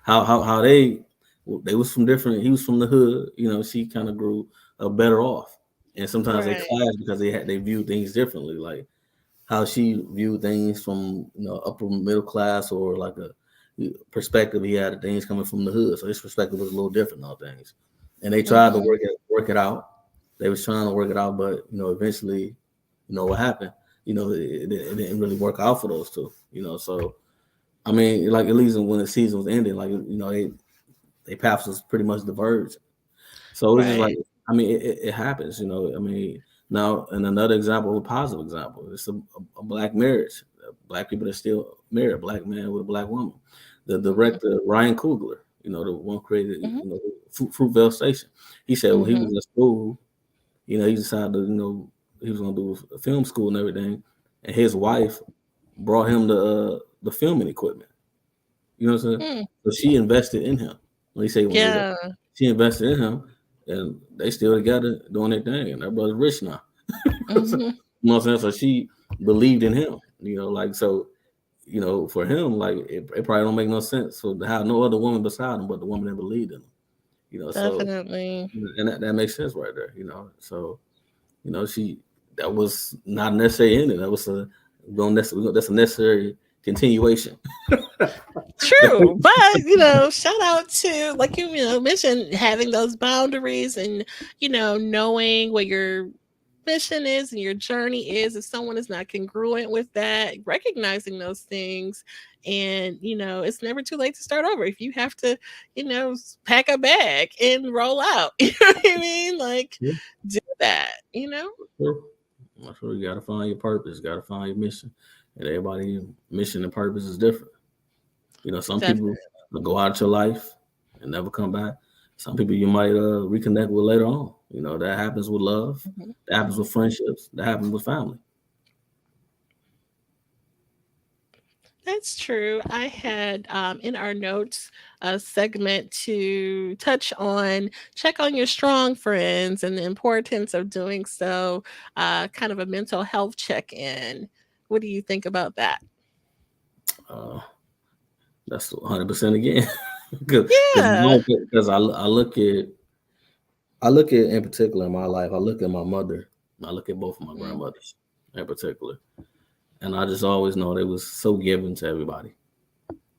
S2: How they was from different. He was from the hood. She kind of grew better off, and sometimes they
S1: Right.
S2: clash because they viewed things differently. Like how she viewed things from upper middle class, or like a perspective he had of things coming from the hood. So his perspective was a little different on things, and they tried to
S1: Hmm.
S2: work it out. They was trying to work it out, but eventually, what happened. It didn't really work out for those two. So I mean, like at least when the season was ending, like they paths was pretty much diverged. So it's just like,
S1: Right.
S2: I mean, it happens, I mean, now, and another example, a positive example, it's a black marriage. Black people that still marry a black man with a black woman. The
S1: Hmm.
S2: director, Ryan Coogler, the one created,
S1: Hmm.
S2: Fruitvale Station. He said when he
S1: Hmm.
S2: was in school, he decided to, he was going to do a film school and everything. And his wife brought him the filming equipment. You know what I'm saying?
S1: Mm.
S2: So she invested in him. When he say when they
S1: Yeah.
S2: she invested in him, and they still together doing their thing, and their brother's rich now. So,
S1: Hmm.
S2: you know what I'm saying? So she believed in him. Like so. For him, like it probably don't make no sense for to have no other woman beside him, but the woman that believed in him. So
S1: Definitely.
S2: and that makes sense right there. So she that was not a necessary ending. That was that's a necessary continuation.
S1: True, but shout out to, like, mentioned, having those boundaries and knowing what your mission is and your journey is. If someone is not congruent with that, recognizing those things, and it's never too late to start over. If you have to, pack a bag and roll out, you know what I mean? Like,
S2: Yeah,
S1: do that.
S2: sure. I'm sure you gotta find your purpose, gotta find your mission. And everybody's mission and purpose is different. Some
S1: Definitely.
S2: people will go out your life and never come back. Some people you might reconnect with later on. That happens with love,
S1: Mhm.
S2: that happens with
S1: Mhm.
S2: friendships, that happens with family.
S1: That's true. I had, in our notes, a segment to touch on, check on your strong friends and the importance of doing so, kind of a mental health check in. What do you think about that?
S2: Uh, that's 100% again. Because
S1: Yeah.
S2: I look at in particular in my life, I look at my mother, and I look at both of my
S1: Mm.
S2: grandmothers in particular. And I just always know they was so giving to everybody.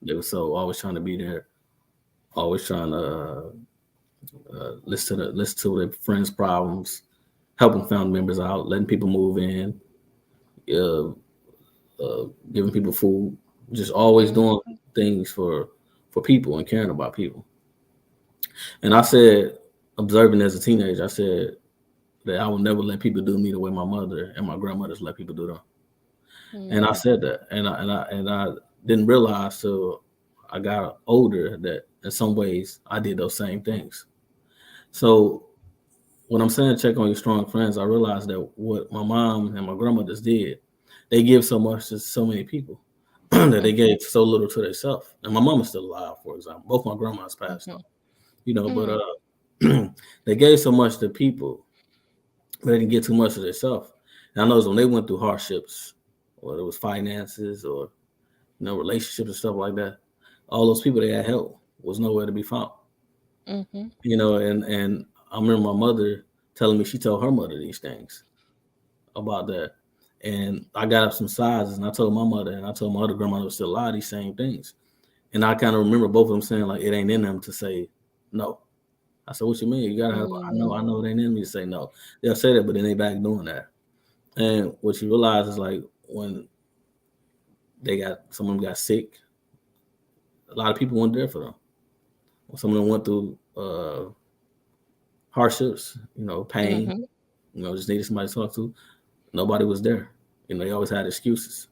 S2: They were so always trying to be there, always trying to listen to their friends' problems, helping family members out, letting people move in, uh, giving people food, just always
S1: Mm.
S2: doing things for people and caring about people. And I said, observing as a teenager, I said that I would never let people do me the way my mother and my grandmothers let people do them. And I
S1: Mm.
S2: said that, and I didn't realize till I got older that in some ways I did those same things. So when I'm saying check on your strong friends, I realized that what my mom and my grandmothers did, they give so much to so many people that they
S1: Mhm.
S2: gave so little to themselves. And my mom is still alive, for example. Both my grandmas passed on,
S1: Mhm.
S2: but
S1: Mm.
S2: they gave so much to people, but they didn't get too much of themselves. And I know when they went through hardships, whether it was finances or relationships and stuff like that, all those people they had help was nowhere to be found.
S1: Mhm.
S2: And I remember my mother telling me she told her mother these things about that. And I got up some sizes and I told my mother and I told my other grandmother was still alive these same things. And I kind of remember both of them saying like it ain't in them to say no. I said, what you mean? You gotta have.
S1: Mm,
S2: I know it ain't in me to say no. They'll say that, but then they back doing that. And what you realize is like when some of them got sick, a lot of people weren't there for them. When some of them went through hardships, pain,
S1: mhm,
S2: just needed somebody to talk to. Nobody was there. They always had excuses.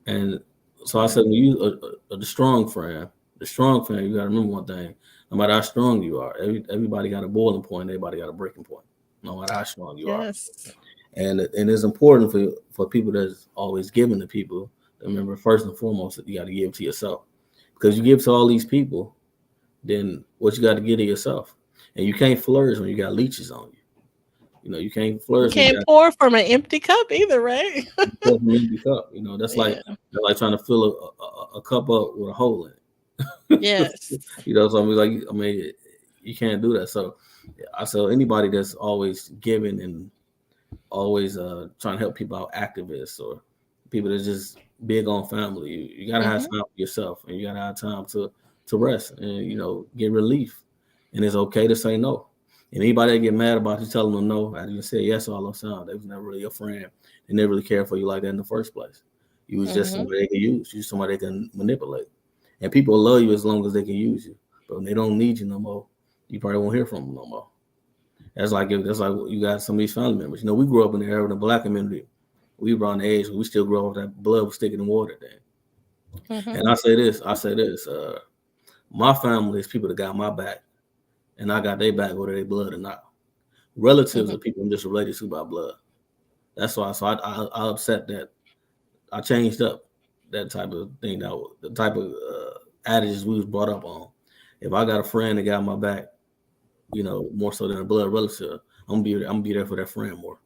S2: And so I said, when you the strong friend, you got to remember one thing: no matter how strong you are, everybody got a boiling point, everybody got a breaking point. No matter how strong you are,
S1: yes.
S2: and it's important for people that's always giving to people. Remember, first and foremost, that you got to give to yourself, because you give to all these people, then what you got to give to yourself, and you can't flourish when you got leeches on you. You can't
S1: You
S2: flourish when you
S1: can't
S2: got
S1: pour from an empty cup either, right?
S2: pour from an empty cup.
S1: Yeah.
S2: That's like trying to fill a cup up with a hole in it.
S1: Yes.
S2: So I mean, you can't do that. So I tell anybody that's always giving and always trying to help people out, activists or people that's just big on family, you gotta have
S1: Mhm,
S2: time for yourself, and you gotta have time to rest and get relief. And it's okay to say no. And anybody that get mad about you telling them no, I didn't say yes all the time. They was never really your friend. They never really cared for you like that in the first place. You was just
S1: mhm,
S2: somebody they can use. You somebody they can manipulate. And people love you as long as they can use you. But when they don't need you no more, you probably won't hear from them no more. That's like you got some of these family members. We grew up in the era of the black community. We were on the age where we still grow up that blood was sticking in water then.
S1: mhm,
S2: And I say this, my family is people that got my back, and I got their back whether they blood or not. Relatives
S1: mhm,
S2: are people I'm just related to by blood. That's why. So I upset that I changed up that type of thing. The type of adages we was brought up on. If I got a friend that got my back, more so than a blood relative, I'm gonna be there for that friend more.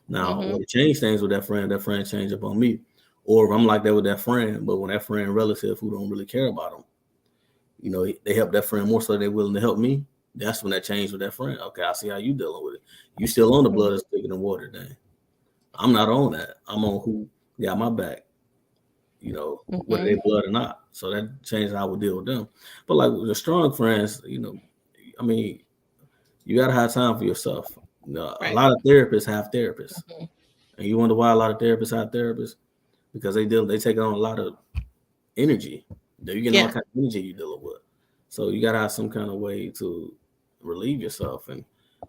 S2: Now, when
S1: mhm,
S2: it changed things with that friend changed up on me. Or if I'm like that with that friend, but when that friend relative who don't really care about them, they help that friend more so they're willing to help me. That's when that changed with that friend. Okay, I see how you dealing with it. You still on the blood
S1: mhm,
S2: that's thicker than water, then. I'm not on that. I'm on who got my back, whether they
S1: mhm.
S2: blood or not. So that changed how I would deal with them. But like with the strong friends, I mean, you gotta have time for yourself. A
S1: Right.
S2: lot of therapists have therapists.
S1: Mhm,
S2: And you wonder why a lot of therapists have therapists? Because they take on a lot of energy. You getting all
S1: yeah.
S2: kind of energy you dealing with. So you gotta have some kind of way to relieve yourself and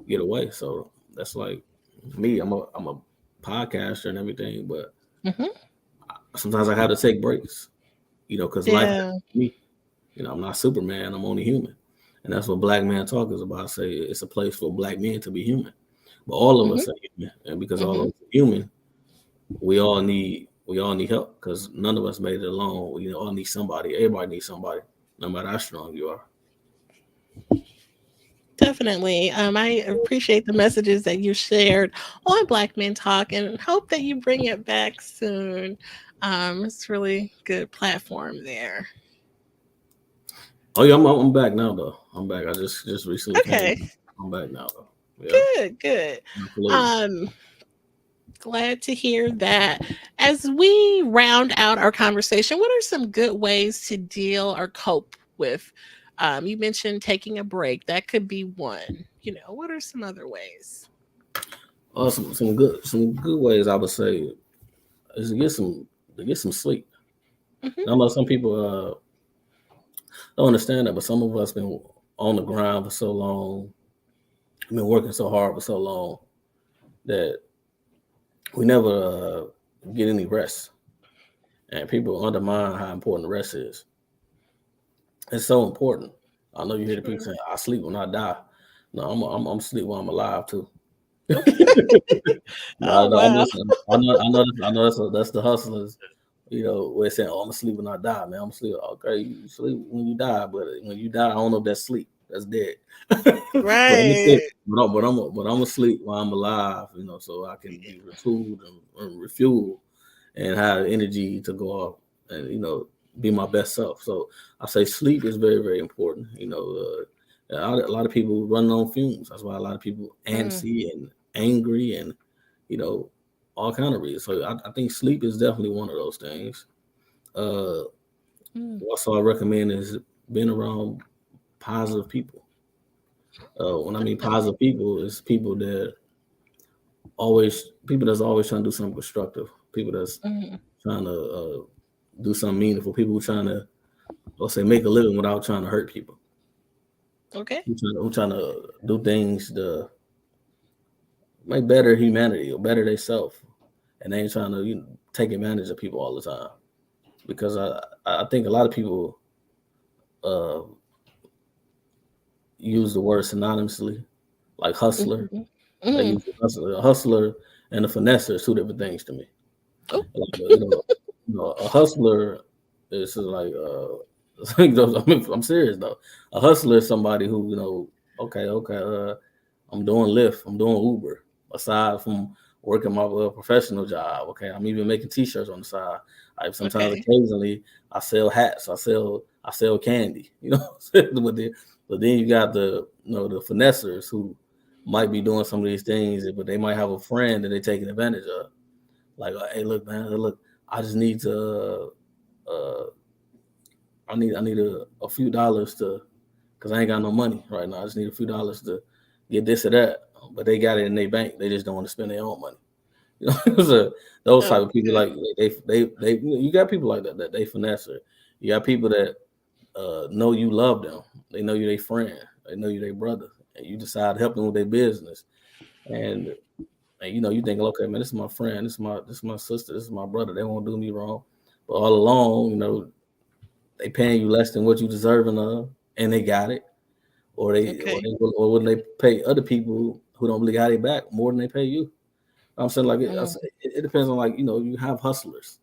S2: get away. So that's like me. I'm a podcaster and everything, but
S1: Mhm,
S2: sometimes I have to take breaks. Because life
S1: yeah.
S2: happens to me. I'm not Superman. I'm only human, and that's what Black Man Talk is about. I say it's a place for Black men to be human, but all of
S1: Mhm,
S2: us are human, and because all of
S1: mhm.
S2: us are human, we all need help because none of us made it alone. We all need somebody. Everybody needs somebody, no matter how strong you are.
S1: Definitely. I appreciate the messages that you shared on Black Men Talk and hope that you bring it back soon. It's really good platform there.
S2: Oh yeah, I'm back now though. I'm back. I just recently came.
S1: Okay,
S2: I'm back now though. Yeah,
S1: good, good.
S2: absolutely.
S1: Um, Glad to hear that. As we round out our conversation, what are some good ways to deal or cope with? You mentioned taking a break. That could be one. What are some other ways?
S2: Some good ways I would say is to get some sleep.
S1: Hmm.
S2: I know some people don't understand that, but some of us been on the ground for so long, been working so hard for so long that we never get any rest, and people undermine how important rest is. It's so important. I know you hear the people
S1: Sure.
S2: saying, "I sleep when I die." No, I'm sleep while I'm alive too.
S1: Okay.
S2: No,
S1: Oh
S2: no, I'm
S1: wow.
S2: listening. I know that's the hustlers. We're saying, "Oh, I'm asleep when I die, man. I'm asleep." Okay, you sleep when you die, but when you die, I don't know if that's sleep. That's dead. But I'm asleep.
S1: Right.
S2: But I'm asleep while I'm alive. So I can be retooled and refueled and have energy to go off and be my best self. So I say sleep is very very important. A lot of people run on fumes. That's why a lot of people
S1: Mm,
S2: antsy and angry and you know all kind of reasons. So I think sleep is definitely one of those things. Uh,
S1: Mm,
S2: Also, I recommend is being around positive people. When I mean positive people, it's people that's always trying to do something constructive. People that's
S1: mm,
S2: trying to do something meaningful. People who trying to, let's say, make a living without trying to hurt people.
S1: okay.
S2: Who trying to do things to make better humanity or better themselves, and they ain't trying to take advantage of people all the time. Because I think a lot of people uh, use the word synonymously, like hustler.
S1: Mhm.
S2: They
S1: Mm.
S2: use a hustler and a finesser is two different things to me.
S1: Oh,
S2: Like, a hustler is like I'm serious though. A hustler is somebody who okay, I'm doing Lyft, I'm doing Uber. Aside from working my professional job, okay, I'm even making T-shirts on the side. Sometimes,
S1: okay.
S2: occasionally, I sell hats, I sell candy, but then you got the finessers who might be doing some of these things, but they might have a friend that they're taking advantage of. Like, hey, look, man, look, I just need to, uh, I need a few dollars to, cause I ain't got no money right now. I just need a few dollars to get this or that. But they got it in their bank. They just don't want to spend their own money. So those type of people,
S1: Okay.
S2: like you got people like that they finesse her. You got people that know you love them. They know you their friend. They know you their brother, and you decide to help them with their business. And you think, okay, man, this is my friend, this is my sister, this is my brother. They won't do me wrong. But all along, they paying you less than what you deserving of, and they got it,
S1: Okay.
S2: or when they pay other people who don't really got it back more than they pay you. I'm saying, like,
S1: Mm,
S2: it depends on, like, you have hustlers,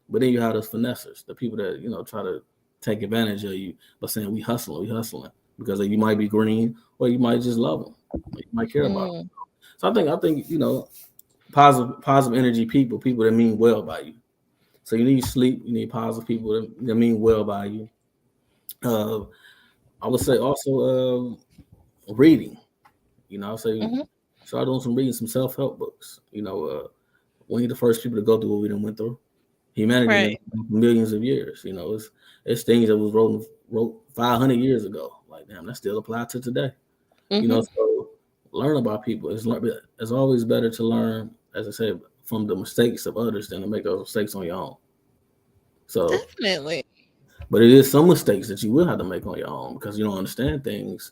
S2: but then you have those finessers, the people that try to take advantage of you by saying we hustling because you might be green or you might just love them, you might care about them.
S1: mm.
S2: So I think positive energy people that mean well by you. So you need sleep. You need positive people that mean well by you. Uh, I would say also reading. I say
S1: Mhm.
S2: start doing some reading, some self help books. We ain't the first people to go through what we done went through. Humanity been
S1: Right.
S2: for millions of years. It's things that was wrote 500 years ago. Like, damn, that still applies to today.
S1: Mhm.
S2: So learn about people. It's always better to learn, as I said, from the mistakes of others than to make those mistakes on your own. So,
S1: Definitely.
S2: but it is some mistakes that you will have to make on your own because you don't understand things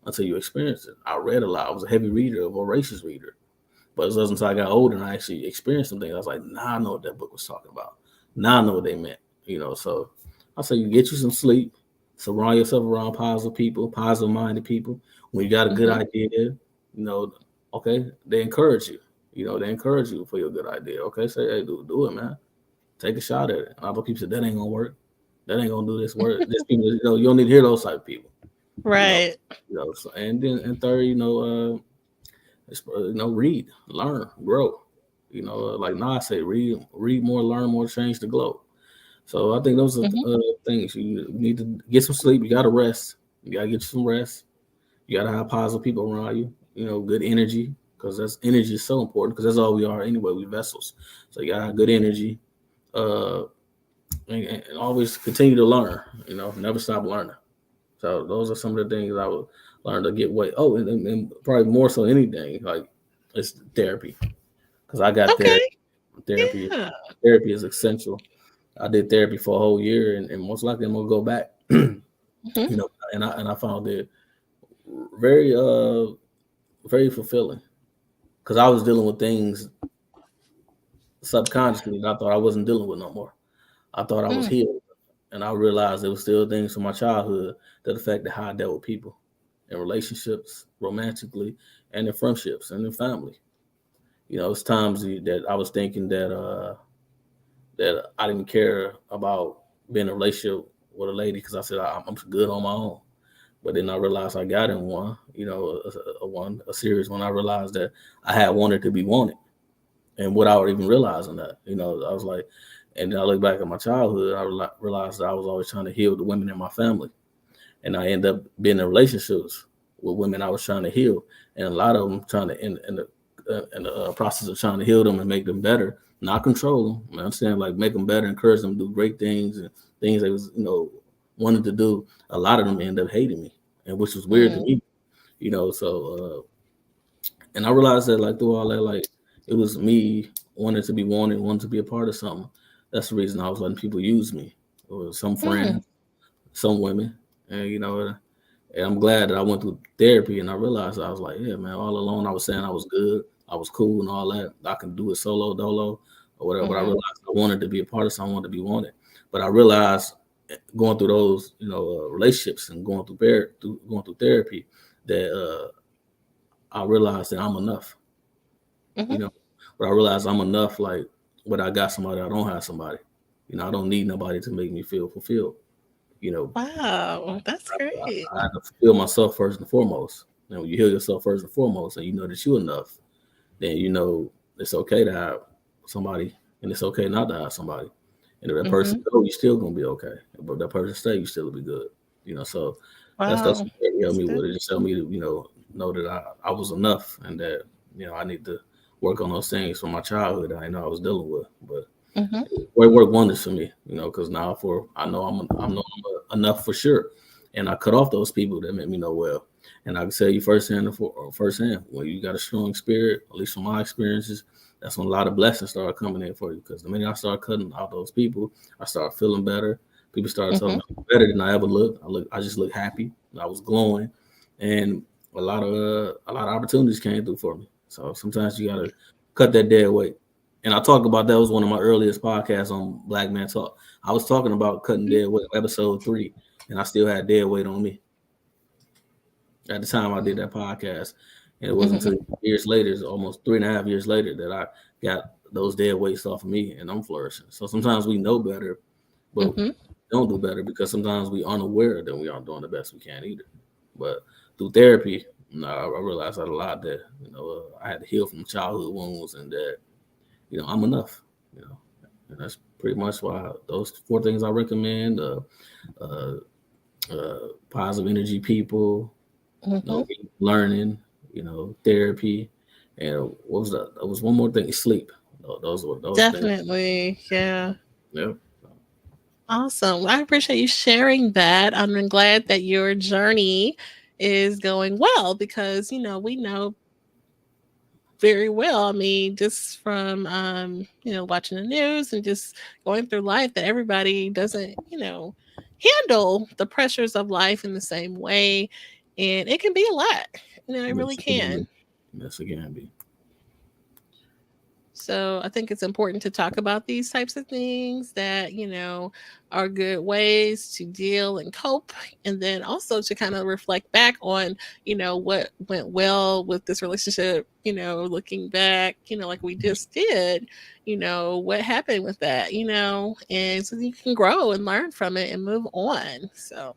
S2: until you experience it. I read a lot. I was a heavy reader, a voracious reader. But it wasn't until I got older and I actually experienced some things. I was like, nah, I know what that book was talking about. Now I know what they meant. So I say you get you some sleep, surround yourself around positive people, positive minded people. When you got a good
S1: Mhm.
S2: idea, okay, they encourage you. They encourage you for your good idea. Okay, say, hey, do it, man. Take a shot at it. And other people said that ain't gonna work. That ain't gonna do this work. There's people, you don't need to hear those type of people. You know,
S1: Right.
S2: So, and then and third, read, learn, grow. Like Nas say, read more, learn more, change the globe. So I think those are
S1: Mhm.
S2: things. You need to get some sleep. You got to rest. You got to get you some rest. You got to have positive people around you. Good energy, because that's energy is so important, because that's all we are anyway. We vessels. So you got to have good energy. Uh, and always continue to learn. Never stop learning. So those are some of the things I would learn to get weight. Oh, and probably more so than anything, like, it's therapy, because I got therapy.
S1: Okay.
S2: Therapy,
S1: Yeah.
S2: therapy is essential. I did therapy for a whole year, and most likely I'm gonna go back.
S1: Mhm.
S2: And I found it very very fulfilling, because I was dealing with things subconsciously that I thought I wasn't dealing with no more. I thought I was
S1: Mm.
S2: healed, and I realized there was still things from my childhood that affected how I dealt with people, in relationships, romantically, and in friendships and in family. It's times that I was thinking that I didn't care about being in a relationship with a lady because I said I'm good on my own. But then I realized I got in one, a serious one. I realized that I had wanted to be wanted, and without even realizing that, I was like, and then I look back at my childhood, I realized that I was always trying to heal the women in my family, and I ended up being in relationships with women I was trying to heal, and a lot of them trying to in the process of trying to heal them and make them better, not control them. I'm saying, like, make them better, encourage them to do great things, and things they was, wanted to do, a lot of them end up hating me, and which was weird to
S1: Mm.
S2: me, So, and I realized that like through all that, like it was me wanting to be wanted, wanting to be a part of something. That's the reason I was letting people use me. It was some
S1: Mm.
S2: friends, some women, and and I'm glad that I went through therapy and I realized I was like, yeah, man, all alone I was saying I was good, I was cool and all that. I can do it solo, dolo, or whatever. But I
S1: Mhm.
S2: realized I wanted to be a part of something, I wanted to be wanted. But I realized going through those, relationships and going through therapy that I realized that I'm enough, you
S1: Mhm.
S2: know. But I realized I'm enough, like, whether I got somebody, I don't have somebody. I don't need nobody to make me feel fulfilled. You know,
S1: Wow, that's great.
S2: I have to fulfill myself first and foremost. When you heal yourself first and foremost, and you know that you're enough, then it's okay to have somebody, and it's okay not to have somebody. And if that person
S1: Mhm.
S2: go, you're still gonna be okay. But if that person stay, you still will be good. So that's
S1: Wow,
S2: what therapy helped
S1: that's
S2: me
S1: good.
S2: with. It just helped me to know that I was enough, and that I need to work on those things from my childhood that I know I was dealing with. But
S1: Mhm.
S2: it worked wonders for me, because now I know I'm enough for sure, and I cut off those people that made me know well. And I can tell you firsthand, when you got a strong spirit, at least from my experiences, that's when a lot of blessings started coming in for you. Because the minute I started cutting out those people, I started feeling better. People started telling
S1: Mhm.
S2: me I'm better than I ever looked. I just looked happy. I was glowing, and a lot of opportunities came through for me. So sometimes you gotta cut that dead weight. And I talked about that was one of my earliest podcasts on BlackManTalk. I was talking about cutting dead weight, episode 3, and I still had dead weight on me at the time I did that podcast. And it wasn't
S1: Mhm.
S2: until years later, it's almost 3.5 years later, that I got those dead weights off of me and I'm flourishing. So sometimes we know better, but
S1: Mhm.
S2: don't do better because sometimes we unaware that we aren't doing the best we can either. But through therapy, I realized that a lot, that I had to heal from childhood wounds, and that I'm enough. You know, and that's pretty much why those 4 things I recommend: uh, positive energy people,
S1: Mhm.
S2: learning, therapy, and what was that? There was one more thing: sleep. Those things.
S1: Definitely. Yeah.
S2: Yep.
S1: Awesome. I appreciate you sharing that. I'm glad that your journey is going well because, we know very well. I mean, just from watching the news and just going through life, that everybody doesn't, handle the pressures of life in the same way. And it can be a lot. It really
S2: Yes, it can
S1: can.
S2: be. Yes, it can be.
S1: So I think it's important to talk about these types of things that, are good ways to deal and cope. And then also to kind of reflect back on, what went well with this relationship, looking back, like we just did, what happened with that, and so you can grow and learn from it and move on. So,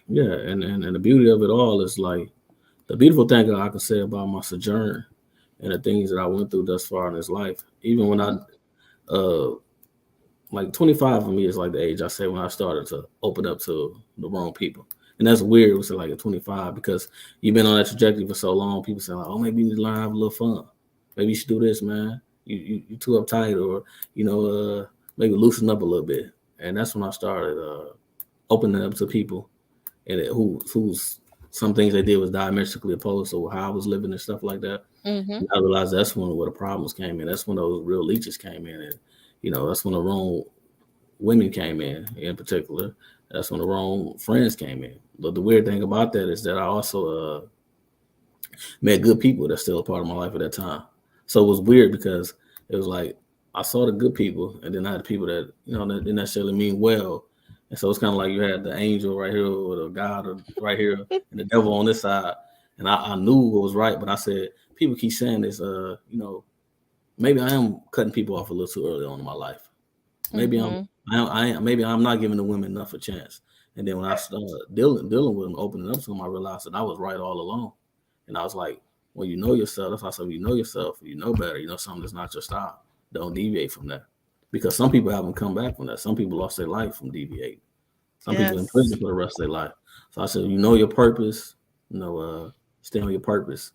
S2: Yeah, and the beauty of it all is, like, the beautiful thing that I can say about my sojourn and the things that I went through thus far in this life, even when I uh like 25 for me is like the age I say when I started to open up to the wrong people. And that's weird. It was like at 25 because you've been on that trajectory for so long. People say like, oh, maybe you need to learn how to have a little fun. Maybe you should do this, man. You too uptight, or maybe loosen up a little bit. And that's when I started opening up to people, and who's some things they did was diametrically opposed to how I was living and stuff like that.
S1: mm-hmm,
S2: And I realized that's when where the problems came in. That's when those real leeches came in, and that's when the wrong women came in particular. That's when the wrong friends came in. But the weird thing about that is that I also met good people that's still a part of my life at that time. So it was weird because it was like I saw the good people, and then I had people that that didn't necessarily mean well. And so it's kind of like you had the angel right here, or the God right here, and the devil on this side. And I knew what was right, but I said, people keep saying this, maybe I am cutting people off a little too early on in my life. Maybe
S1: mm-hmm,
S2: maybe I'm not giving the women enough a chance. And then when I started dealing with them, opening up to them, I realized that I was right all along. And I was like, when you know yourself, that's why I said, when you know yourself, you know better, you know something that's not your style. Don't deviate from that. Because some people haven't come back from that. Some people lost their life from deviating. Some people in
S1: yes,
S2: prison for the rest of their life. So I said, you know your purpose, stay on your purpose.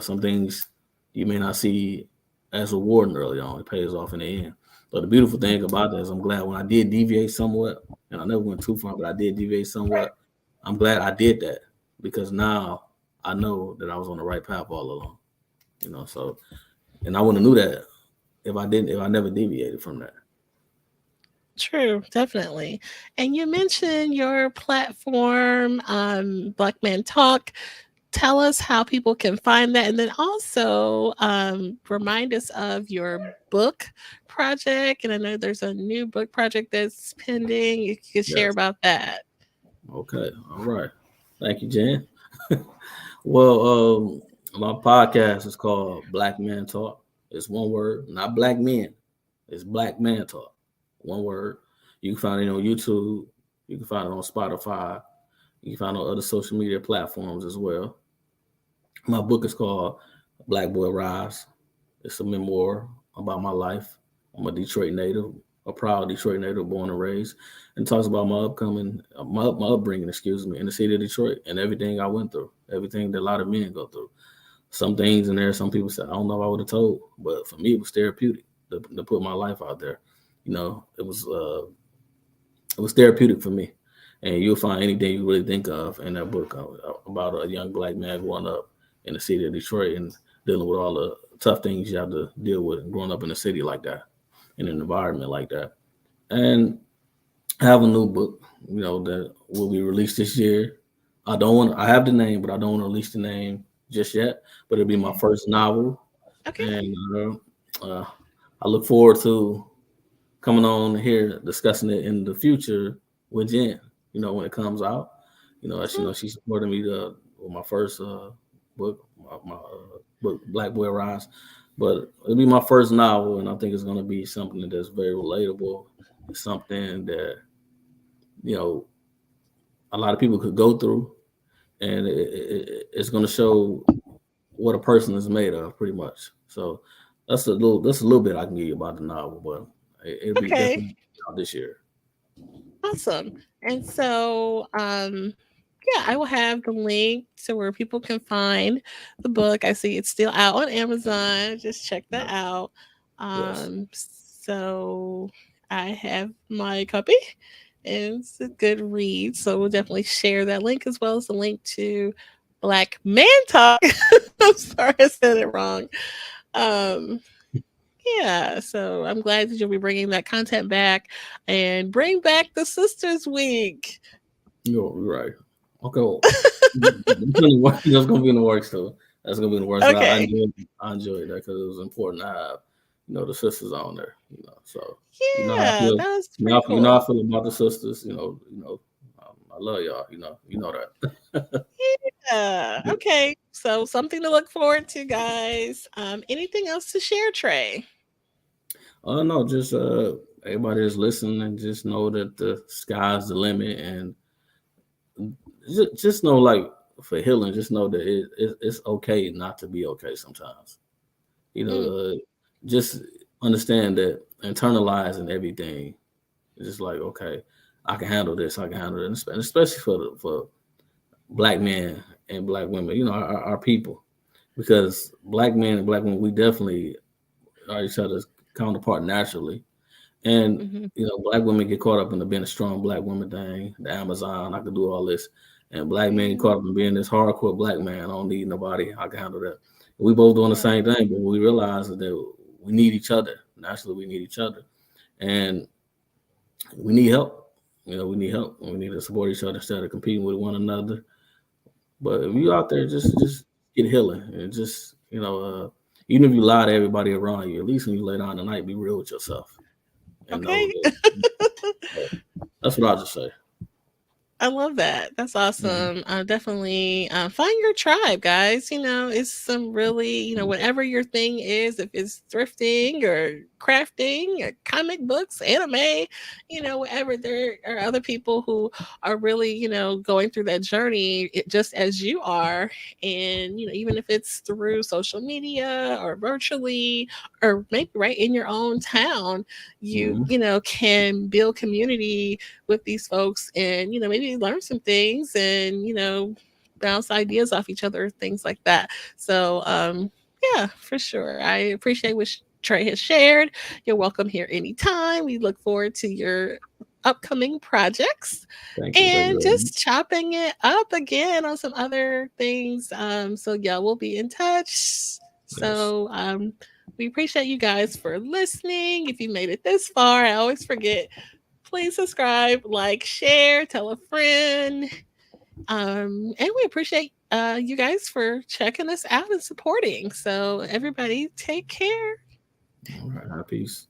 S2: Some things you may not see as rewarding early on. It pays off in the end. But the beautiful thing about that is I'm glad when I did deviate somewhat, and I never went too far, but I did deviate somewhat. I'm glad I did that because now I know that I was on the right path all along. So and I wouldn't have knew that if I never deviated from that.
S1: True, definitely. And you mentioned your platform, Black Man Talk. Tell us how people can find that, and then also remind us of your book project. And I know there's a new book project that's pending. You could share
S2: Yes.
S1: about that.
S2: Okay. All right. Thank you, Jen. Well, my podcast is called Black Man Talk. It's one word, not black men. It's Black Man Talk. One word. You can find it on YouTube. You can find it on Spotify. You can find it on other social media platforms as well. My book is called Black Boy Rise. It's a memoir about my life. I'm a Detroit native, a proud Detroit native, born and raised, and talks about my my upbringing, in the city of Detroit and everything I went through, everything that a lot of men go through. Some things in there, some people said, I don't know if I would have told, but for me, it was therapeutic to put my life out there. It was therapeutic for me. And you'll find anything you really think of in that book about a young black man growing up in the city of Detroit and dealing with all the tough things you have to deal with growing up in a city like that, in an environment like that. And I have a new book, that will be released this year. I have the name, but I don't want to release the name just yet. But it'll be my
S1: Okay.
S2: first novel.
S1: Okay.
S2: And I look forward to coming on here discussing it in the future with Jen. When it comes out. As
S1: Mhm.
S2: she supported me with my first book, my book Black Boy Rise. But it'll be my first novel, and I think it's going to be something that's very relatable. It's something that you know a lot of people could go through, and it's going to show what a person is made of, pretty much. So that's a little bit I can give you about the novel, but it'll be
S1: Okay.
S2: definitely out this year.
S1: Awesome. And so, yeah, I will have the link to where people can find the book. I see it's still out on Amazon. Just check that
S2: Yeah.
S1: out.
S2: Yes.
S1: So I have my copy, and it's a good read. So we'll definitely share that link as well as the link to Black Man Talk. I'm sorry I said it wrong. Um, yeah, so I'm glad that you'll be bringing that content back and bring back the Sisters Week.
S2: You're right. Okay. Well, that's gonna be in the works though. That's gonna be in the works. But
S1: Okay.
S2: I enjoyed that because it was important to have, the sisters on there. So how I
S1: Yeah,
S2: feel.
S1: that was pretty
S2: You know
S1: cool.
S2: how I feel about the sisters. I love y'all. You know that.
S1: Yeah. Okay. So something to look forward to, guys. Anything else to share, Trey?
S2: No, just everybody that's listening, and just know that the sky's the limit, and just know, like, for healing, just know that it's okay not to be okay sometimes. You know,
S1: Mm,
S2: just understand that internalizing everything is just like, okay, I can handle this, I can handle it, and especially for black men and black women, our people, because black men and black women, we definitely are each other's counterpart naturally. And
S1: mhm.
S2: black women get caught up in the being a strong black woman thing, the Amazon, I could do all this. And black men get
S1: Yeah.
S2: caught up in being this hardcore black man. I don't need nobody. I can handle that. We both doing the
S1: Right.
S2: same thing, but we realize that we need each other. Naturally, we need each other, and we need help. We need help. We need to support each other instead of competing with one another. But if you out there, just get healing, and just even if you lie to everybody around you, at least when you lay down tonight, be real with yourself and know
S1: Okay.
S2: that. That's what I just say.
S1: I love that. That's
S2: Mhm.
S1: awesome. Definitely find your tribe, guys. It's some really, whatever your thing is, if it's thrifting or crafting or comic books, anime, whatever, there are other people who are really, going through that journey just as you are. And, even if it's through social media or virtually or maybe right in your own town,
S2: Mhm.
S1: can build community with these folks and maybe learn some things and bounce ideas off each other, things like that. So Yeah, for sure. I appreciate what Trey has shared. You're welcome here anytime. We look forward to your upcoming projects
S2: Thank you. Thank you
S1: and
S2: very much.
S1: just chopping it up again on some other things. So yeah, we'll be in touch.
S2: Yes.
S1: So we appreciate you guys for listening. If you made it this far, I always forget. Please subscribe, like, share, tell a friend. And we appreciate you guys for checking us out and supporting. So everybody take care.
S2: All right. Peace.